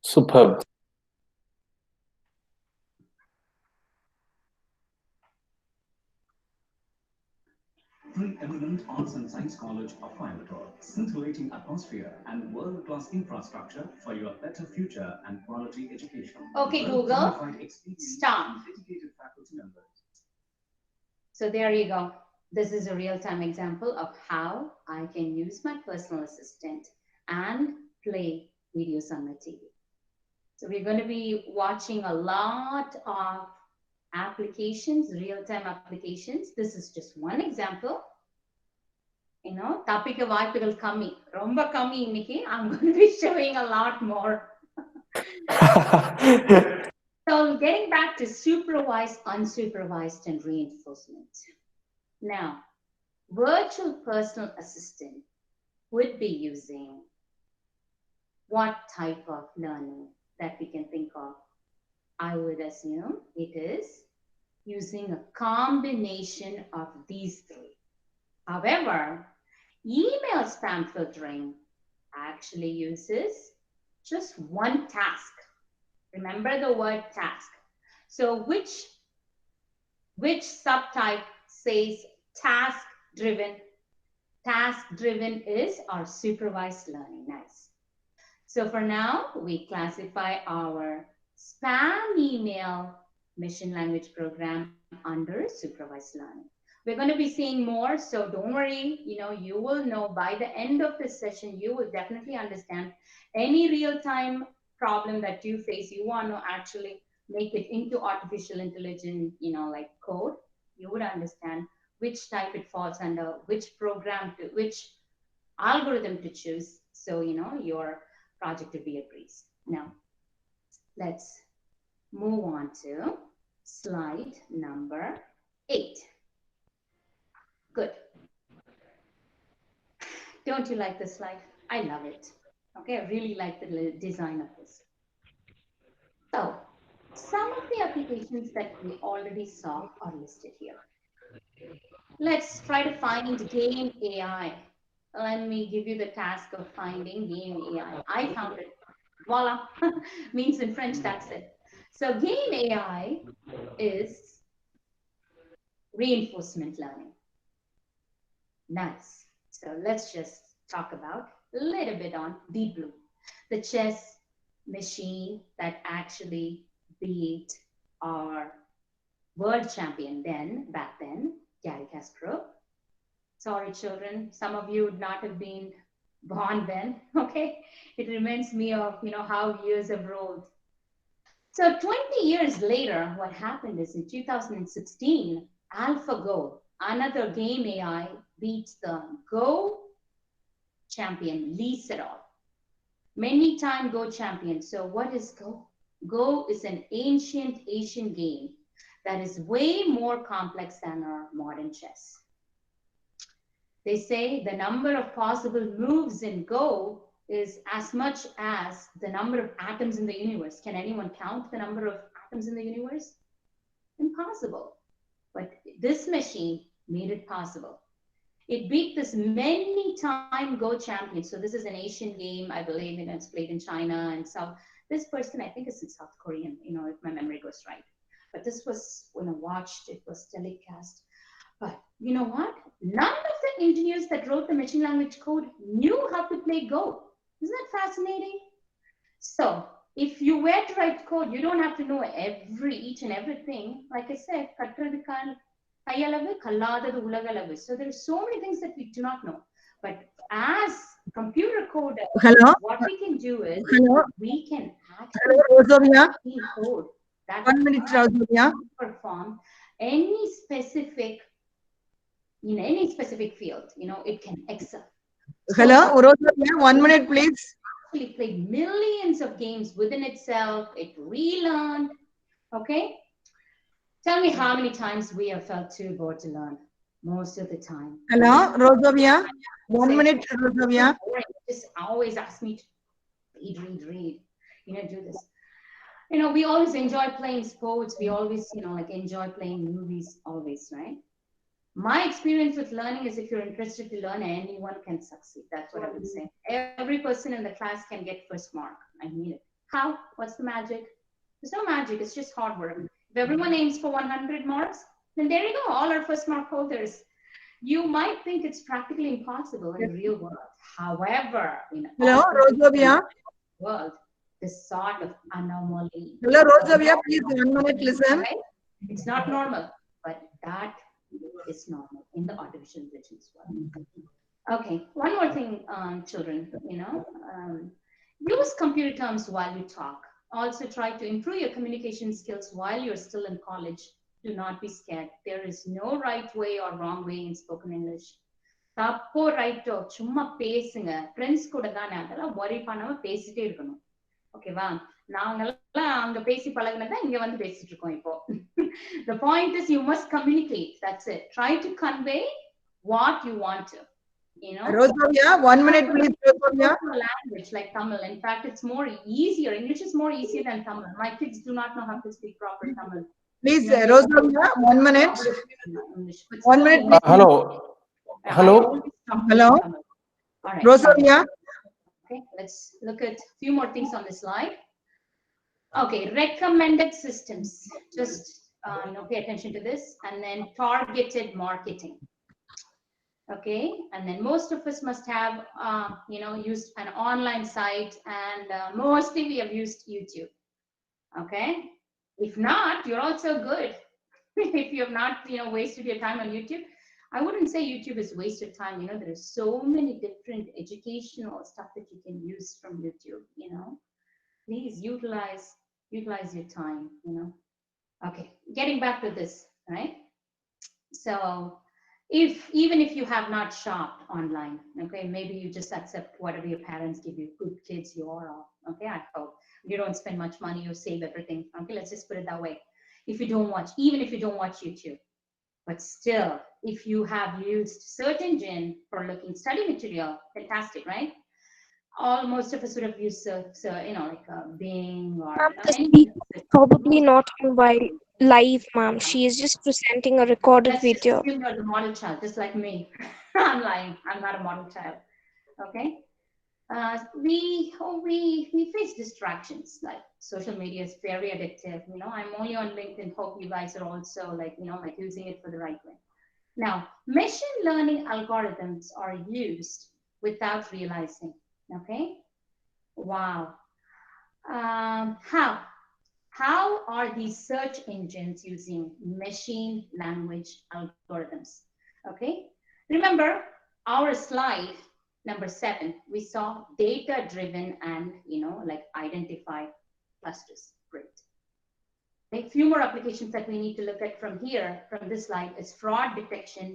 Superb. Pre-eminent Arts and Science College of Coimbatore, scintillating atmosphere and world-class infrastructure for your better future and quality education. Okay, Google, stop. Dedicated faculty members. So there you go. This is a real-time example of how I can use my personal assistant and play videos on my TV. So we're going to be watching a lot of applications, real-time applications. This is just one example. You know, தப்பிக்க வாய்ப்புகள் கம்மி, ரொம்ப கம்மி இன்னைக்கு. I'm going to be showing a lot more. So getting back to supervised, unsupervised, and reinforcement. Now, virtual personal assistant would be using what type of learning that we can think of? I would assume it is using a combination of these three. However, email spam filtering actually uses just one task. Remember the word task. So which subtype says task driven? Task driven is our supervised learning. Nice. So for now, we classify our spam email machine language program under supervised learning. We're going to be seeing more, so don't worry. You know, you will know by the end of this session, you will definitely understand any real-time problem that you face. You want to actually make it into artificial intelligence, you know, like code. You would understand which type it falls under, which program to, which algorithm to choose. So, you know, your project to be a breeze. Now, let's move on to slide number 8. Good. Don't you like this slide? I love it. Okay, I really like the design of this. So, some of the applications that we already saw are listed here. Let's try to find game AI. Let me give you the task of finding game AI. I found it. Voila, means in French, that's it. So game AI is reinforcement learning. Nice. So let's just talk about a little bit on Deep Blue, the chess machine that actually beat our world champion back then, Garry Kasparov. Sorry, children, some of you would not have been born then, okay? It reminds me of, you know, how years have rolled. So 20 years later, what happened is in 2016, AlphaGo, another game AI, beats the Go champion, Lee Sedol. Many-time Go champion. So what is Go? Go is an ancient Asian game that is way more complex than our modern chess. They say the number of possible moves in Go is as much as the number of atoms in the universe. Can anyone count the number of atoms in the universe? Impossible. But this machine made it possible. It beat this many-time Go champion. So this is an Asian game, I believe, it's played in China and South. This person, I think, is in South Korean, if my memory goes right. But this was when I watched, it was telecast. But you know what? None of the engineers that wrote the machine language code knew how to play Go. Isn't that fascinating? So if you were to write code, you don't have to know each and everything. Like I said, so there are so many things that we do not know. But as computer coders, Hello? what we can do is Hello? we can Hello, actually Rosovia? code that 1 minute, Rosovia. perform any specific, in any specific field, it can excel. Hello, Rosovia, 1 minute, please. Actually played millions of games within itself. It relearned. Okay. Tell me how many times we have felt too bored to learn. Most of the time. Hello, Rosovia. 1 minute, Rosovia. Just always ask me to read. Do this. We always enjoy playing sports. We always, enjoy playing movies, always, right? My experience with learning is if you're interested to learn, anyone can succeed. That's what I would say. Every person in the class can get first mark. I mean it. How? What's the magic? There's no magic. It's just hard work. If everyone aims for 100 marks, then there you go. All our first mark holders. You might think it's practically impossible in the real world. However, in Hello, Rosovia. world, this sort of anomaly. Hello, Rosovia, please 1 minute, listen. Right? It's not normal, but that is normal in the artificial intelligence world. Okay, one more thing, children, use computer terms while you talk. Also try to improve your communication skills while you're still in college. Do not be scared. There is no right way or wrong way in spoken English. தப்போ ரைட்டோ சும்மா பேசுங்க friends கூட தானே அதெல்லாம் worry பண்ணாம பேசிட்டே இருக்கணும் ஓகேவா நாங்கெல்லாம் அங்க பேசி பழகுனதா இங்க வந்து பேசிட்டு இருக்கோம் இப்போ the point is you must communicate, that's it. Try to convey what you want to, Rosovia, 1 minute, please, Rosovia. Language like Tamil. In fact, it's more easier. English is more easier than Tamil. My kids do not know how to speak proper Tamil. Please, Rosovia, 1 minute. 1 minute, please. Hello. Hello. Hello. All right. Rosovia. Okay, let's look at a few more things on this slide. Okay, recommended systems. Just pay attention to this, and then targeted marketing. Okay, and then most of us must have used an online site, and mostly we have used YouTube. Okay, if not, you're also good. If you have not wasted your time on YouTube, I wouldn't say YouTube is wasted time. There are so many different educational stuff that you can use from YouTube. Please utilize your time. Okay, getting back to this, right? So even if you have not shopped online, okay, maybe you just accept whatever your parents give you. Good kids you are. Okay, I hope you don't spend much money, you save everything. Okay, let's just put it that way. Even if you don't watch YouTube, but still, if you have used search engine for looking study material, fantastic, right? Most of us would have used like Bing or The anything. speaker is probably not on while live, ma'am. She is just presenting a recorded Let's just video. assume you're the model child, just like me. I'm lying. I'm not a model child. Okay. We face distractions, like social media is very addictive. I'm only on LinkedIn. Hope you guys are also like using it for the right way. Now, machine learning algorithms are used without realizing. Okay. Wow. How are these search engines using machine language algorithms? Okay. Remember our slide number 7, we saw data-driven and, like identify clusters. Great. A few more applications that we need to look at from this slide is fraud detection,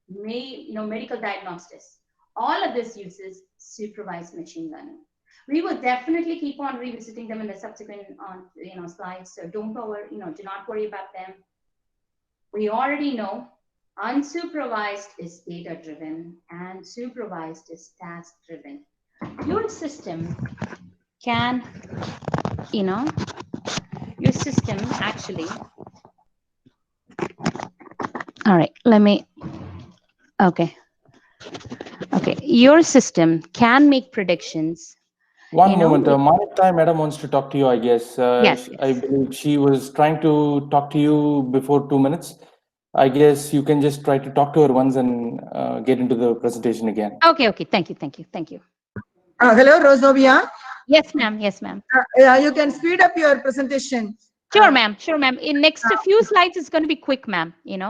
medical diagnostics. All of this uses supervised machine learning. We will definitely keep on revisiting them in the subsequent, slides. So do not worry about them. We already know unsupervised is data-driven and supervised is task-driven. your system can, your system actually, all right, okay, your system can make predictions. One moment. Manita, madam wants to talk to you, I guess. Yes, I believe she was trying to talk to you before 2 minutes. I guess you can just try to talk to her once and get into the presentation again. Okay. Thank you. Hello, Rosovia. Yes, ma'am. You can speed up your presentation. Sure, ma'am. In next a few slides, it's going to be quick, ma'am. Okay.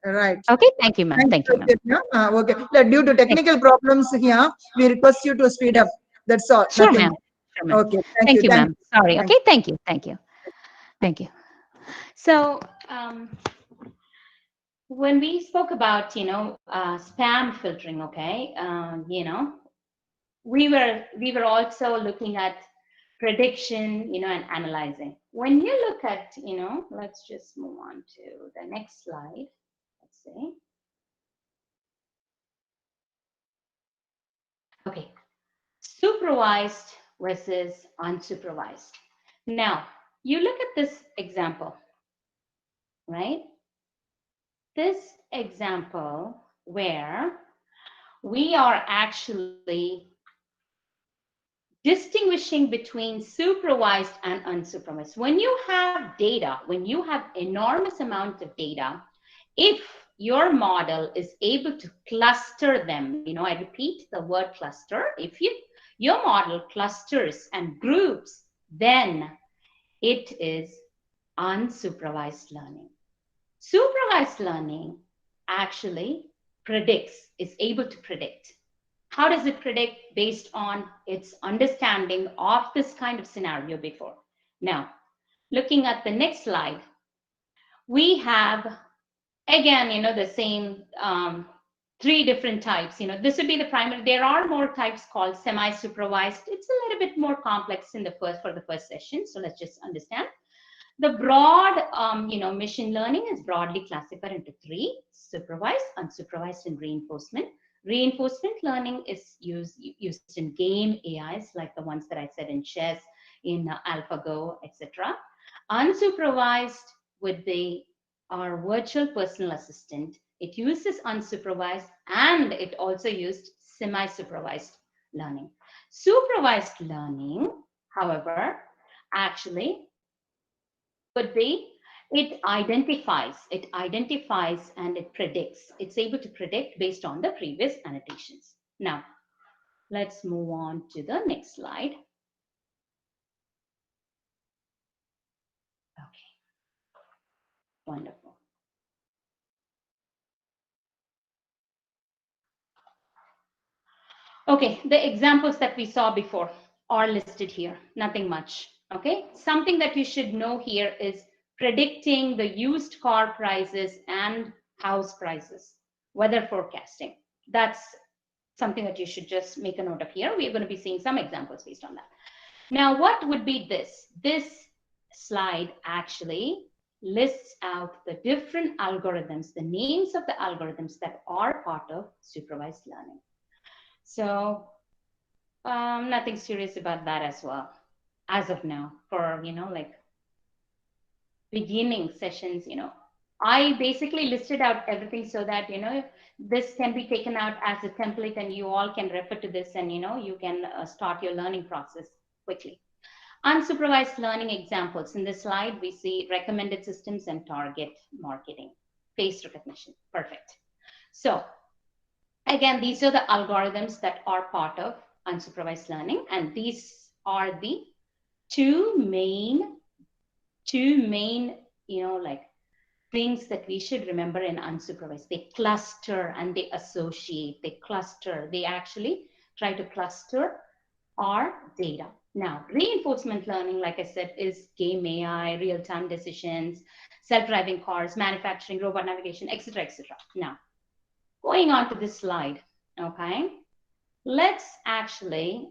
Right. Okay. Thank you, ma'am. Thank you, ma'am. Okay. Due to technical problems here, we request you to speed up. That's all. Sure, Nothing. ma'am. Okay. Thank you, ma'am. Sorry. Okay. Thank you. So, when we spoke about, spam filtering, okay, we were also looking at prediction, and analyzing. When you look at, let's just move on to the next slide. Let's see. Okay, supervised versus unsupervised. Now, you look at this example, right? This example where we are actually distinguishing between supervised and unsupervised. When you have data, when you have enormous amount of data, if your model is able to cluster them, I repeat the word cluster, if your model clusters and groups, then it is unsupervised learning. Supervised learning actually is able to predict. How does it predict? Based on its understanding of this kind of scenario before. Now, looking at the next slide, we have, again, the same 3 different types. This would be the primary. There are more types called semi-supervised. It's a little bit more complex for the first session. So let's just understand. The broad, machine learning is broadly classified into 3: supervised, unsupervised, and reinforcement. Reinforcement learning is used in game AIs, like the ones that I said in chess, in AlphaGo, etc. Unsupervised would be our virtual personal assistant. It uses unsupervised, and it also used semi-supervised learning. Supervised learning, however, actually would be it identifies and it predicts. It's able to predict based on the previous annotations. Now, let's move on to the next slide. Okay, wonderful. Okay, the examples that we saw before are listed here, nothing much. Okay, something that you should know here is predicting the used car prices and house prices, weather forecasting. That's something that you should just make a note of here. We're going to be seeing some examples based on that. Now, what would be this? This slide actually lists out the different algorithms, the names of the algorithms that are part of supervised learning. So nothing serious about that as well, as of now, for, like beginning sessions, I basically listed out everything so that, this can be taken out as a template and you all can refer to this and, you can start your learning process quickly. Unsupervised learning examples. In this slide, we see recommended systems and target marketing, face recognition. Perfect. So again, these are the algorithms that are part of unsupervised learning, and these are the two main, like things that we should remember in unsupervised. They cluster and they associate, they cluster, they actually try to cluster our data. Now, reinforcement learning, like I said, is game AI, real-time decisions, self-driving cars, manufacturing, robot navigation, etc., etc. Now, going on to this slide, okay? Let's actually,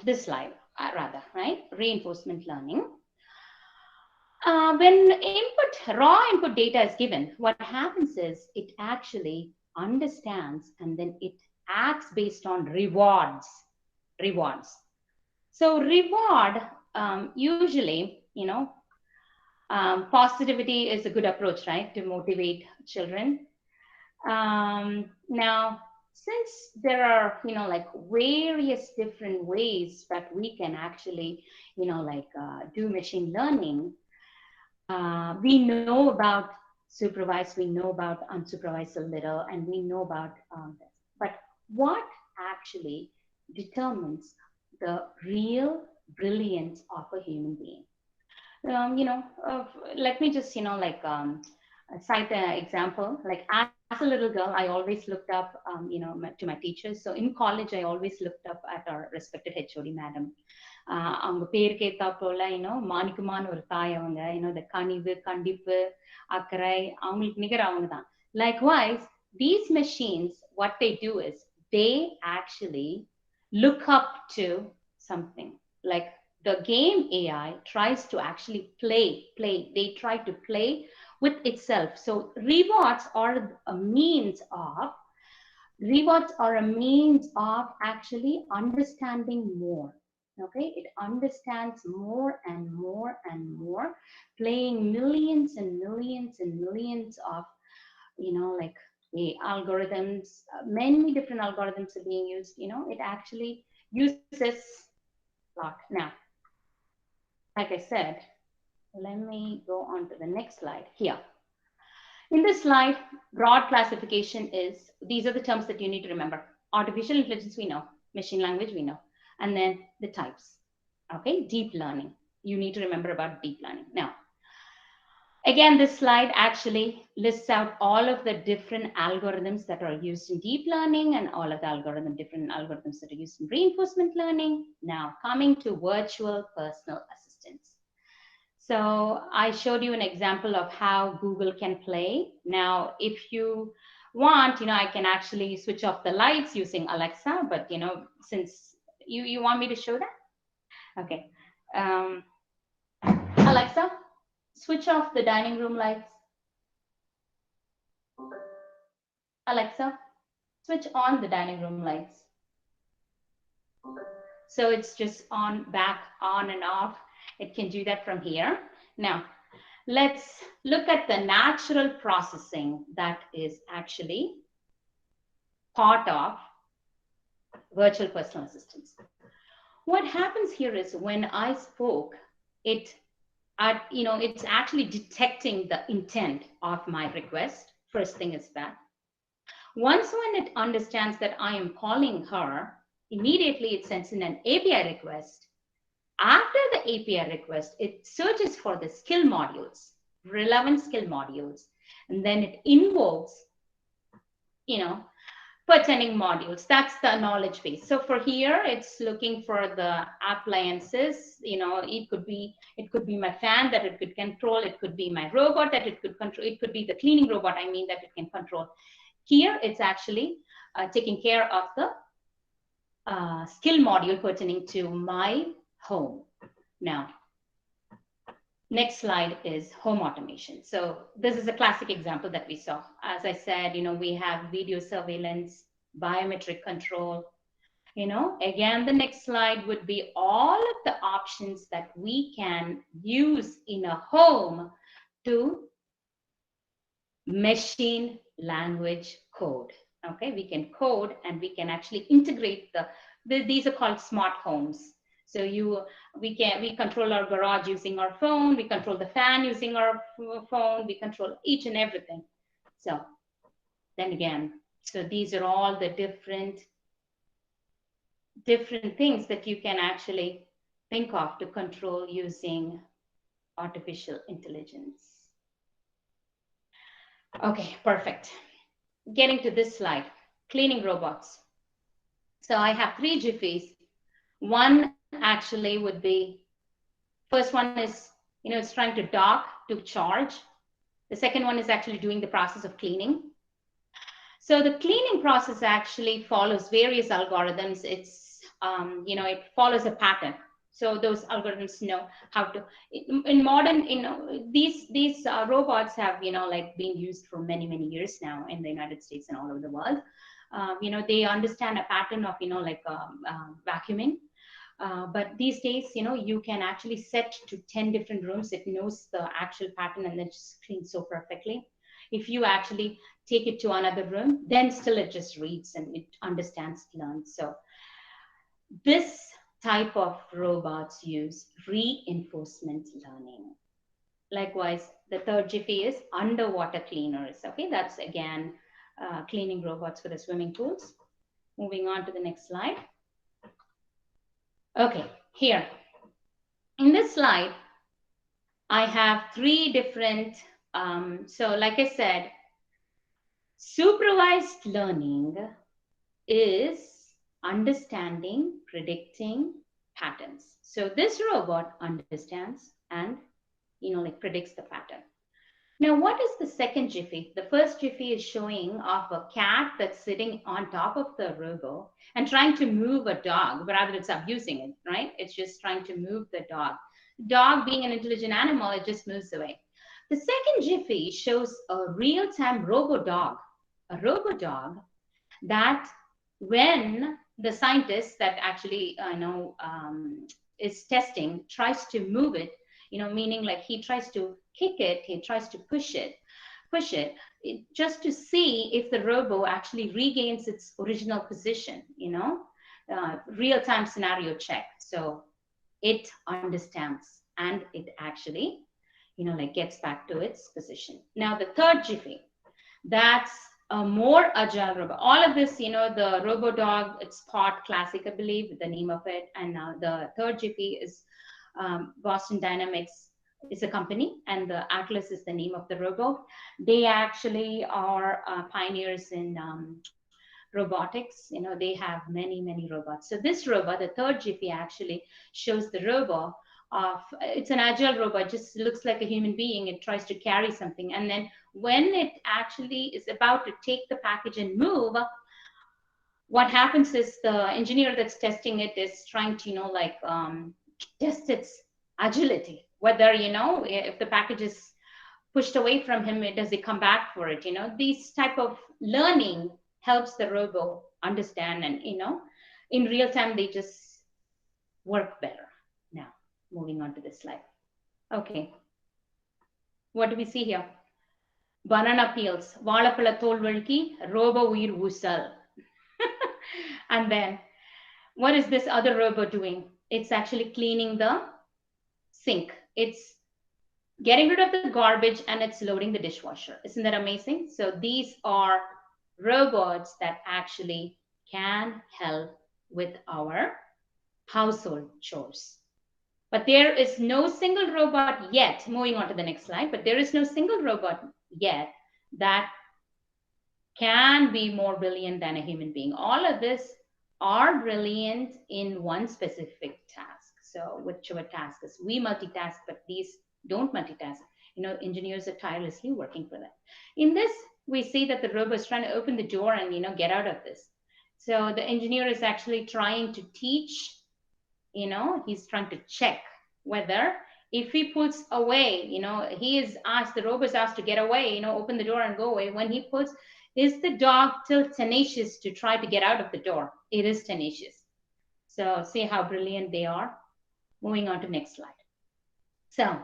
this slide, rather, right? Reinforcement learning. When raw input data is given, what happens is it actually understands and then it acts based on rewards. So reward, usually, positivity is a good approach, right, to motivate children. Now, since there are, like various different ways that we can actually, do machine learning, we know about supervised, we know about unsupervised a little, and we know about this. But what actually determines the real brilliance of a human being? Let me just, cite an example. Like as a little girl, I always looked up, to my teachers. So in college, I always looked up at our respected HOD madam. அவங்க பேருக்கு ஏத்தா போல மாணிக்கமான ஒரு தாய் அவங்க இந்த கனிவு கண்டிப்பு அக்கறை அவங்களுக்கு நிகர் அவங்க தான். Likewise, these machines, what they do is they actually look up to something. Like the game AI tries to actually play. They try to play with itself. So rewards are a means of actually understanding more. Okay, it understands more and more and more, playing millions and millions and millions of, algorithms. Many different algorithms are being used. It actually uses a lot. Now, like I said, let me go on to the next slide here. In this slide, broad classification is, these are the terms that you need to remember. Artificial intelligence, we know. Machine language, we know. And then the types. Okay, deep learning. You need to remember about deep learning. Now, again, this slide actually lists out all of the different algorithms that are used in deep learning and all of the different algorithms that are used in reinforcement learning. Now, coming to virtual personal assistants. So I showed you an example of how Google can play. Now, if you want, I can actually switch off the lights using Alexa, but, since you want me to show that? Okay. Alexa, switch off the dining room lights. Alexa, switch on the dining room lights. So it's just on, back, on and off. It can do that from here. Now, let's look at the natural processing that is actually part of virtual personal assistants. What happens here is when I spoke, it's actually detecting the intent of my request. First thing is that. Once when it understands that I am calling her, immediately it sends in an API request. After the API request, it searches for the skill modules, relevant skill modules, and then it invokes, pertaining modules. That's the knowledge base. So for here, it's looking for the appliances. It could be my fan that it could control. It could be my robot that it could control. It could be the cleaning robot, that it can control. Here, it's actually taking care of the skill module pertaining to my home. Now, next slide is home automation. So this is a classic example that we saw. As I said, we have video surveillance, biometric control. Again, the next slide would be all of the options that we can use in a home to machine language code. Okay, we can code and we can actually integrate these are called smart homes. So we control our garage using our phone, we control the fan using our phone, we control each and everything. So then again, so these are all the different things that you can actually think of to control using artificial intelligence. Okay, perfect. Getting to this slide, cleaning robots. So I have 3 jiffies. One actually would be, first one is, it's trying to dock to charge. The second one is actually doing the process of cleaning. So the cleaning process actually follows various algorithms. It's, it follows a pattern. So those algorithms know how to, in modern, these robots have, been used for many, many years now in the United States and all over the world. they understand a pattern of, vacuuming. But these days, you can actually set to 10 different rooms. It knows the actual pattern and then just cleans so perfectly. If you actually take it to another room, then still it just reads and it understands, learns. So this type of robots use reinforcement learning. Likewise, the third jiffy is underwater cleaners. Okay, that's again cleaning robots for the swimming pools. Moving on to the next slide. Okay, here in this slide, I have three different, so like I said, supervised learning is understanding, predicting patterns. So this robot understands and, predicts the pattern. Now, what is the second jiffy? The first jiffy is showing off a cat that's sitting on top of the robo and trying to move a dog, but rather it's abusing it, right? It's just trying to move the dog. Dog being an intelligent animal, it just moves away. The second jiffy shows a real-time Robo-Dog, a Robo-Dog that when the scientist that actually is testing tries to move it, meaning like he tries to kick it, he tries to push it, just to see if the robo actually regains its original position, real-time scenario check. So it understands and it actually, gets back to its position. Now, the third jiffy, that's a more agile robot. All of this, the Robo-Dog, it's Spot Classic, I believe, the name of it. And now the third GP is Boston Dynamics is a company, and the Atlas is the name of the robo. They actually are pioneers in robotics. They have many, many robots. So this robot, the third GP, actually shows the robo of, it's an agile robot, just looks like a human being. It tries to carry something. And then when it actually is about to take the package and move, what happens is the engineer that's testing it is trying to, test its agility. Whether, if the package is pushed away from him, does he come back for it? These type of learning helps the robo understand, and, in real time, they just work better. Now, moving on to this slide. Okay. What do we see here? Banana peels. Vaalappala thol valki, robo uyir usal. And then, what is this other robo doing? It's actually cleaning the sink. It's getting rid of the garbage and it's loading the dishwasher. Isn't that amazing? So these are robots that actually can help with our household chores. But there is no single robot yet, moving on to the next slide, but there is no single robot yet that can be more brilliant than a human being. All of this are brilliant in one specific task. So whichever task is, we multitask, but these don't multitask. Engineers are tirelessly working for that. In this, we see that the robot is trying to open the door and, get out of this. So the engineer is actually trying to teach, he's trying to check whether if he pulls away, he is asked, the robot is asked to get away, open the door and go away. When he pulls, is the dog still tenacious to try to get out of the door? It is tenacious. So see how brilliant they are. Moving on to next slide. So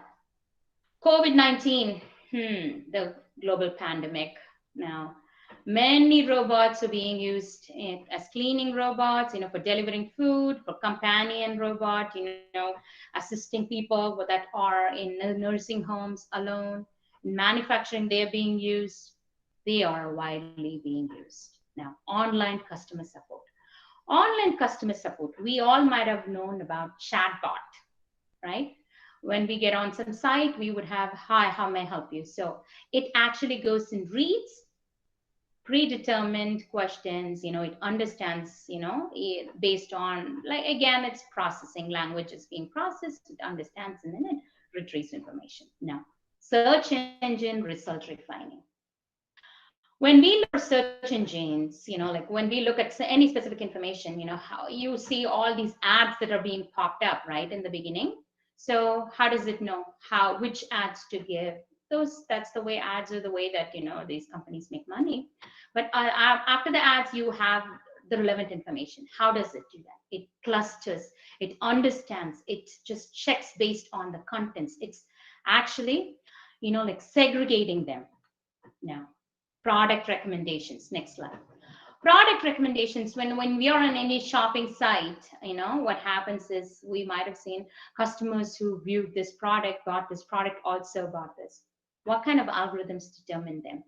COVID-19, the global pandemic. Now, many robots are being used as cleaning robots, for delivering food, for companion robot, assisting people that are in nursing homes alone. In manufacturing, they're being used. They are widely being used. Now, online customer support. Online customer support, we all might have known about chatbot, right? When we get on some site, we would have, hi, how may I help you? So it actually goes and reads predetermined questions, it understands, based on, again, it's processing, language is being processed, it understands, and then it retrieves information. Now, search engine result refining. When we look at search engines, when we look at any specific information, how you see all these ads that are being popped up, right, in the beginning. So how does it know which ads to give? that's the way ads are the way that, these companies make money. But after the ads, you have the relevant information. How does it do that? It clusters, it understands, it just checks based on the contents. It's actually, like segregating them. Now, product recommendations. Next slide. Product recommendations, when we are on any shopping site, what happens is we might have seen customers who viewed this product, bought this product, also bought this. What kind of algorithms determine them?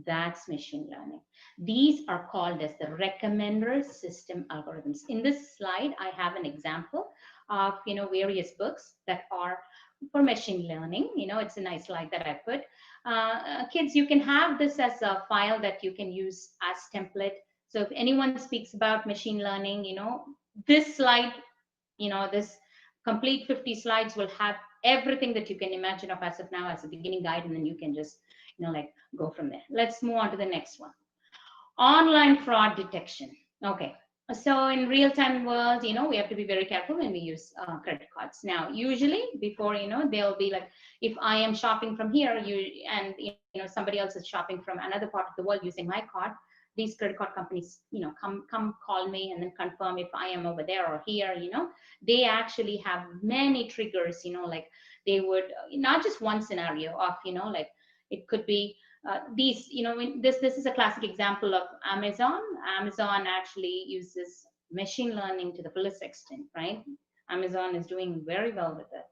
That's machine learning. These are called as the recommender system algorithms. In this slide, I have an example of, various books that are for machine learning. It's a nice slide that I put. Kids, you can have this as a file that you can use as template. So if anyone speaks about machine learning, this slide, this complete 50 slides will have everything that you can imagine of as of now as a beginning guide, and then you can just, like go from there. Let's move on to the next one. Online fraud detection. Okay. So in real-time world, we have to be very careful when we use credit cards. Now, usually before, they'll be like, if I am shopping from here, and somebody else is shopping from another part of the world using my card, these credit card companies, come call me and then confirm if I am over there or here. They actually have many triggers. Like they would, not just one scenario of, like it could be these, this is a classic example of Amazon. Amazon actually uses machine learning to the fullest extent, right? Amazon is doing very well with it.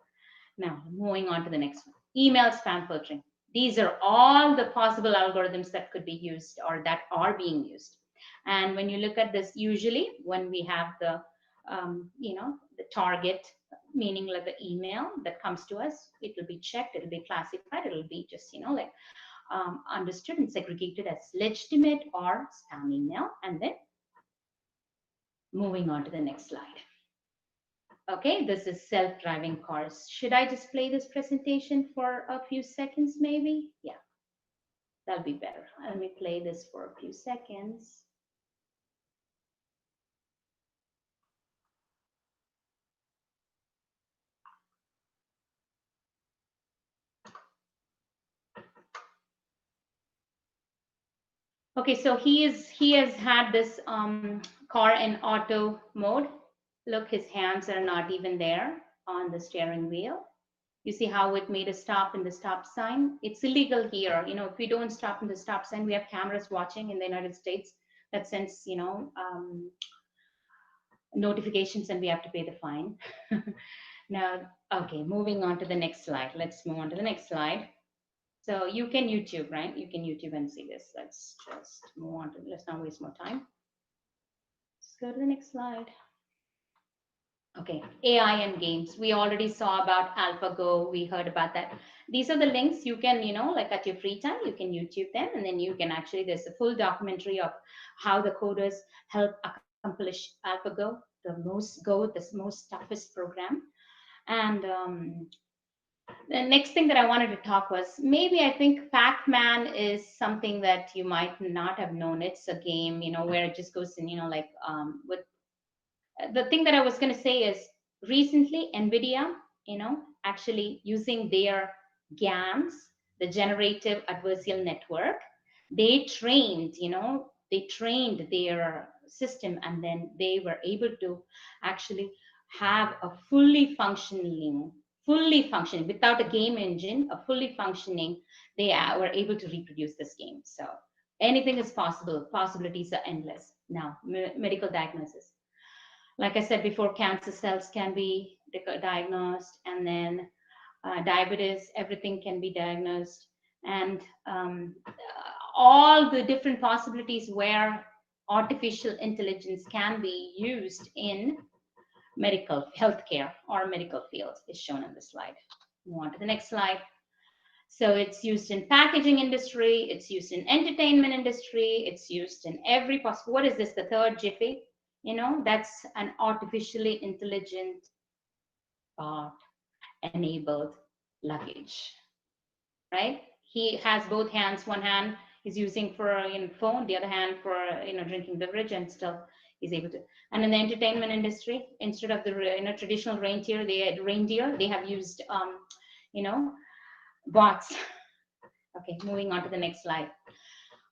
Now, moving on to the next one. Email spam filtering. These are all the possible algorithms that could be used or that are being used. And when you look at this, usually when we have the, the target, meaning like the email that comes to us, it will be checked, it will be classified, it will be just, like understood and segregated as legitimate or spam email. And then moving on to the next slide. Okay, this is self-driving cars. Should I just play this presentation for a few seconds, maybe? Yeah, that'll be better. Let me play this for a few seconds. Okay, so he has had this car in auto mode. Look, his hands are not even there on the steering wheel. You see how it made a stop in the stop sign? It's illegal here. If we don't stop in the stop sign, we have cameras watching in the United States that sends, notifications, and we have to pay the fine. Now, okay, moving on to the next slide. Let's move on to the next slide. So you can YouTube, right? You can YouTube and see this. Let's just move on to, let's not waste more time. Let's go to the next slide. Okay, AI and games. We already saw about AlphaGo. We heard about that. These are the links you can, like at your free time, you can YouTube them, and then you can actually, there's a full documentary of how the coders help accomplish AlphaGo, the most toughest program. And the next thing that I wanted to talk was, maybe I think Pac-Man is something that you might not have known. It's a game, where it just goes in, like with the thing that I was going to say is recently NVIDIA, actually using their GANs, the generative adversarial network, they trained their system, and then they were able to actually have a fully functioning, without a game engine, a fully functioning, they were able to reproduce this game. So anything is possible. Possibilities are endless. Now, medical diagnosis. Like I said before, cancer cells can be diagnosed, and then diabetes, everything can be diagnosed, and all the different possibilities where artificial intelligence can be used in medical healthcare or medical field is shown on the slide. Move on to the next slide. So it's used in packaging industry, it's used in entertainment industry, it's used in every possible. What is this? The third Jiffy? That's an artificially intelligent bot enabled luggage, right? He has both hands. One hand he's using for phone, the other hand for drinking beverage, and still he's able to. And in the entertainment industry, instead of the traditional reindeer, they have used bots Okay, moving on to the next slide.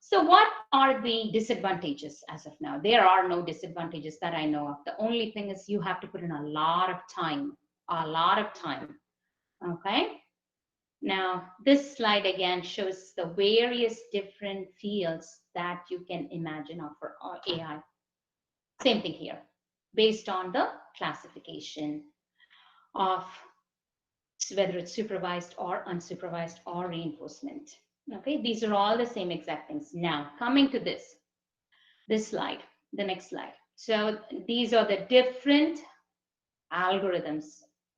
So what are the disadvantages as of now? There are no disadvantages that I know of. The only thing is you have to put in a lot of time, okay? Now, this slide again shows the various different fields that you can imagine of for AI. Same thing here, based on the classification of whether it's supervised or unsupervised or reinforcement. Okay, these are all the same exact things. Now, coming to this slide, the next slide. So these are the different algorithms,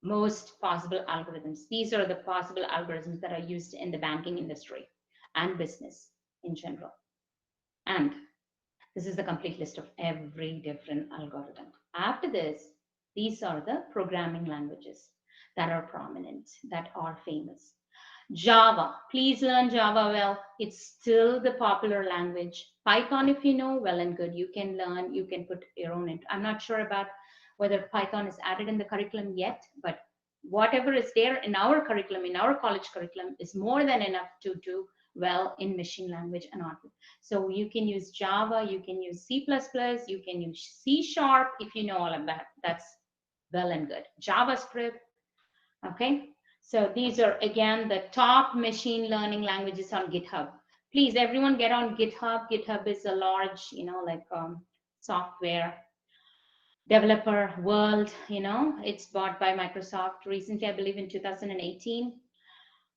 most possible algorithms. These are the possible algorithms that are used in the banking industry and business in general. And this is the complete list of every different algorithm. After this, these are the programming languages that are prominent, that are famous. Java, please learn Java well. It's still the popular language. Python, if you know, well and good. You can learn, you can put your own into. I'm not sure about whether Python is added in the curriculum yet, but whatever is there in our curriculum, in our college curriculum, is more than enough to do well in machine language and all. So you can use Java, you can use C++, you can use C# if you know all of that. That's well and good. JavaScript, okay? So these are, again, the top machine learning languages on GitHub. Please, everyone get on GitHub. GitHub is a large, software developer world, it's bought by Microsoft recently, I believe in 2018.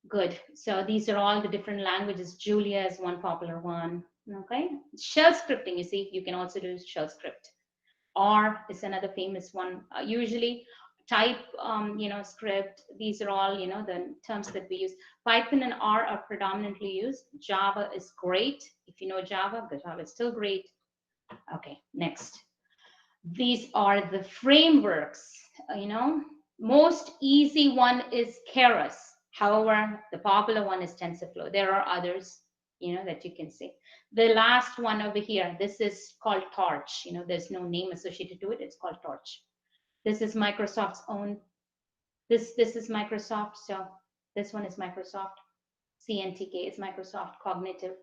Good. So these are all the different languages. Julia is one popular one, okay? Shell scripting, you see, you can also do shell script. R is another famous one. Usually type, script. These are all, the terms that we use. Python and R are predominantly used. Java is great. If you know Java, Java is still great. Okay, next. These are the frameworks, most easy one is Keras. However, the popular one is TensorFlow. There are others, that you can see. The last one over here, this is called Torch. There's no name associated to it. It's called Torch. This is Microsoft's own. This is Microsoft. So this one is Microsoft. CNTK is Microsoft Cognitive.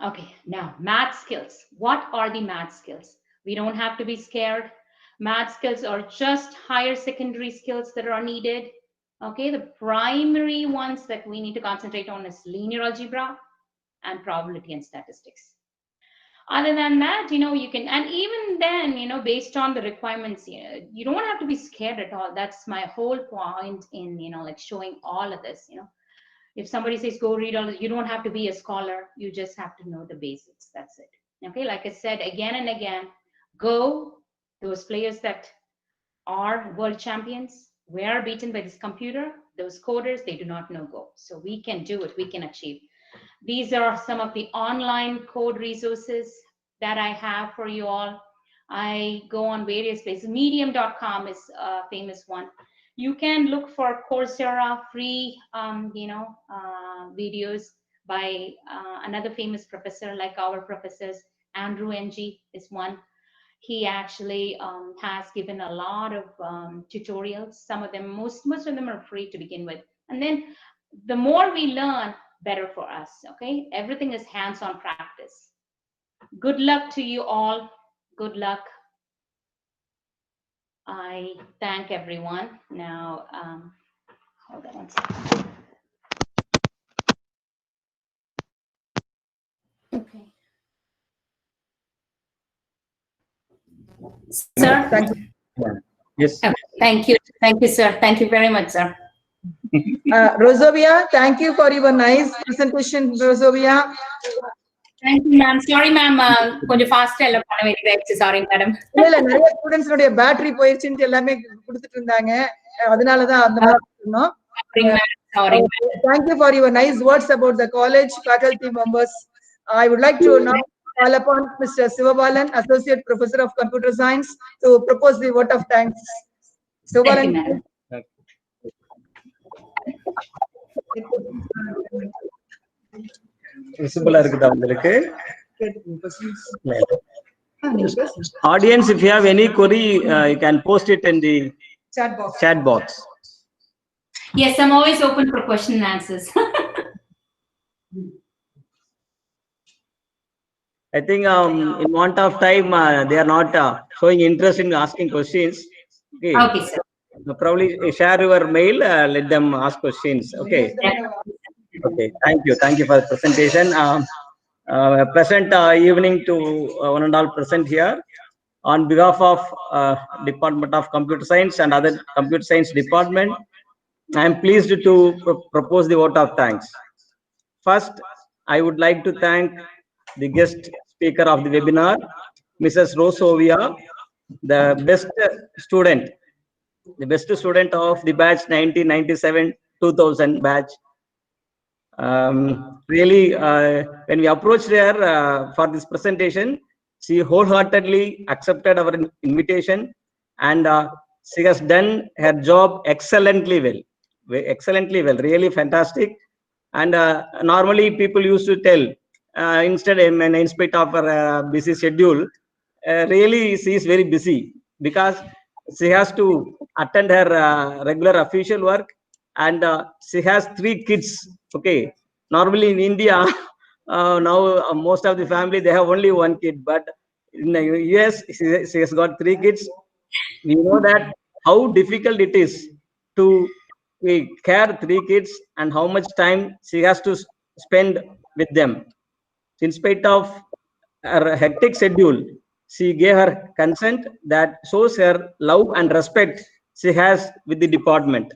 Okay, now math skills. What are the math skills? We don't have to be scared. Math skills are just higher secondary skills that are needed. Okay, the primary ones that we need to concentrate on is linear algebra and probability and statistics. Other than that, you can, and even then, based on the requirements, you don't have to be scared at all. That's my whole point in, showing all of this, If somebody says, go read all this, you don't have to be a scholar. You just have to know the basics. That's it. Okay, like I said, again and again, Go, those players that are world champions, were beaten by this computer. Those coders, they do not know Go. So we can do it. We can achieve. These are some of the online code resources that I have for you all. I go on various places. Medium.com is a famous one. You can look for Coursera free, videos by another famous professor, like our professors. Andrew Ng is one. He actually has given a lot of tutorials. Some of them, most of them are free to begin with. And then the more we learn, better for us, okay? Everything is hands-on practice. Good luck to you all. Good luck. I thank everyone. Now, hold on one second. Okay. Sir? Thank you. Yes. Okay. Thank you. Thank you, sir. Thank you very much, sir. Rosovia, thank you for your nice presentation, Rosovia. Thank you, ma'am. Sorry, ma'am. கொஞ்சம் fast எல்லாம் பண்ண வேண்டியதாயிடுச்சு. Sorry, madam. இல்ல நிறைய students உடைய battery போயிடுச்சுன்னு எல்லாமே கொடுத்துட்டு இருந்தாங்க. அதனால தான் அந்த மாதிரி சொன்னோம். Sorry. Thank you for your nice words about the college faculty members. I would like to now call upon Mr. Sivabalan, Associate Professor of Computer Science, to propose the vote of thanks. Sivabalan. Thank you, madam. Visible இருக்குதா உங்களுக்கு? Audience, if you have any query, you can post it in the chat box. Yes, I'm always open for question and answers. I think in want of time, they are not showing interest in asking questions. Okay. Okay, sir. Probably share your mail. Let them ask questions. Okay. Okay. Thank you. Thank you for the presentation. Present evening to one and all present here. On behalf of Department of Computer Science and other Computer Science department, I am pleased to propose the vote of thanks. First, I would like to thank the guest speaker of the webinar, Mrs. Rosovia, the best student of the batch 1997-2000 batch. Really, when we approached her for this presentation, she wholeheartedly accepted our invitation, and she has done her job excellently well. Really fantastic. And normally people used to tell, instead, in spite of her busy schedule, really she is very busy because she has to attend her regular official work, and she has 3 kids. Okay, normally in India, now most of the family they have only 1 kid, but in the US she has got 3 kids. We know that how difficult it is to care 3 kids and how much time she has to spend with them. In spite of her hectic schedule, she gave her consent that shows her love and respect she has with the department.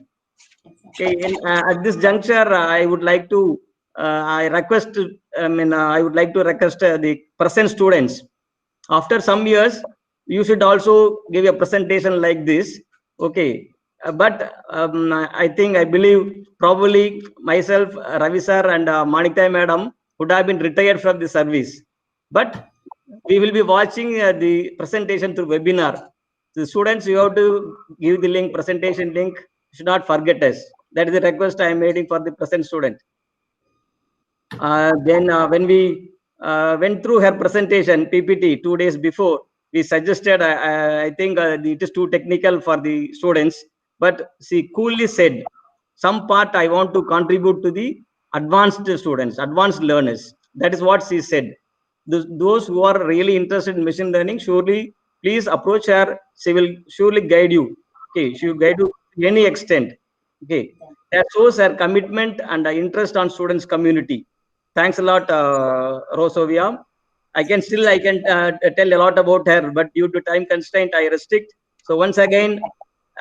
Okay, at this juncture, I would like to I would like to request the present students. After some years, you should also give a presentation like this. Okay, but I believe probably myself, Ravi sir, and Manikta madam would have been retired from the service, but we will be watching the presentation through webinar. The students, you have to give the link, presentation link. Should not forget us. That is the request I am making for the present student. Then when we went through her presentation PPT 2 days before, we suggested, I think it is too technical for the students, but she coolly said, some part I want to contribute to the advanced students, advanced learners. That is what she said. Those who are really interested in machine learning, surely please approach her. She will surely guide you. Okay, she will guide you to any extent. Okay, that shows her commitment and interest on students community. Thanks a lot, Rosovia. I can tell a lot about her, but due to time constraint, I restrict. So once again,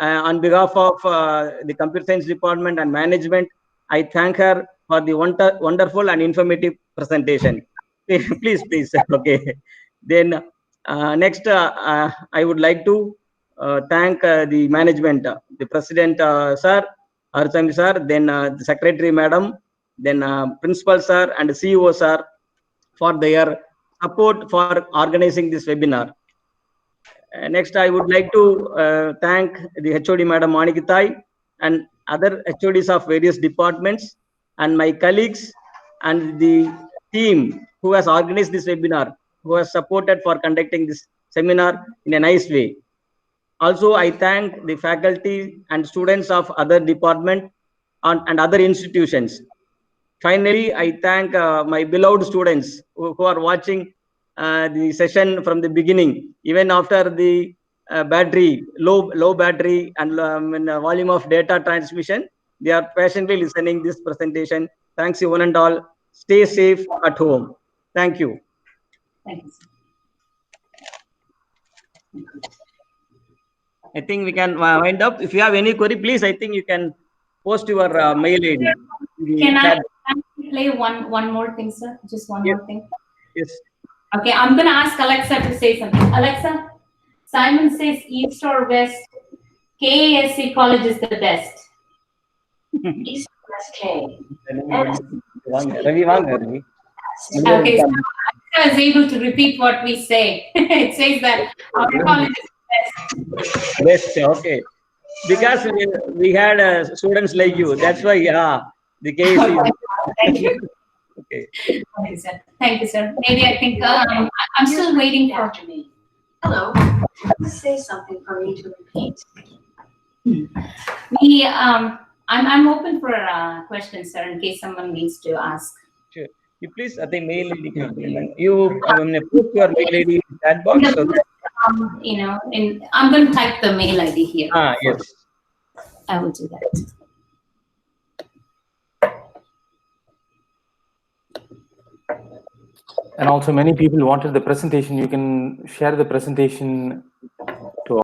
on behalf of the computer science department and management, I thank her for the wonderful and informative presentation. Please. Okay. Then next, I would like to thank the management, the president, sir, Archami sir, then the secretary madam, then principal sir and CEO sir for their support for organizing this webinar. Next, I would like to thank the HOD Madam Manikitai and other HODs of various departments and my colleagues and the team who has organized this webinar, who has supported for conducting this seminar in a nice way. Also, I thank the faculty and students of other departments and other institutions. Finally, I thank my beloved students who are watching the session from the beginning, even after the low battery and volume of data transmission. They are patiently listening this presentation. Thanks you one and all. Stay safe at home. Thank you. Thank you, sir. I think we can wind up. If you have any query, please, I think you can post your mail ID. Can I play one more thing, sir? Just one more thing. Yes. Okay, I'm gonna ask Alexa to say something. Alexa, Simon says East or West, KASC college is the best. East or West K. Okay, so Alexa is able to repeat what we say. It says that our college is the best. Best, okay. Because we had students like you. That's why, the case is. Thank you. Okay. Okay, sir. Thank you, sir. Maybe I think I'm still waiting for. After me. Hello. Say something for me to repeat. I'm open for questions, sir, in case someone needs to ask. Sure. You please, I think mail ID. You put your mail ID in chat box. So that, I'm going to type the mail ID here. Yes. I will do that. And also many people wanted the presentation. You can share the presentation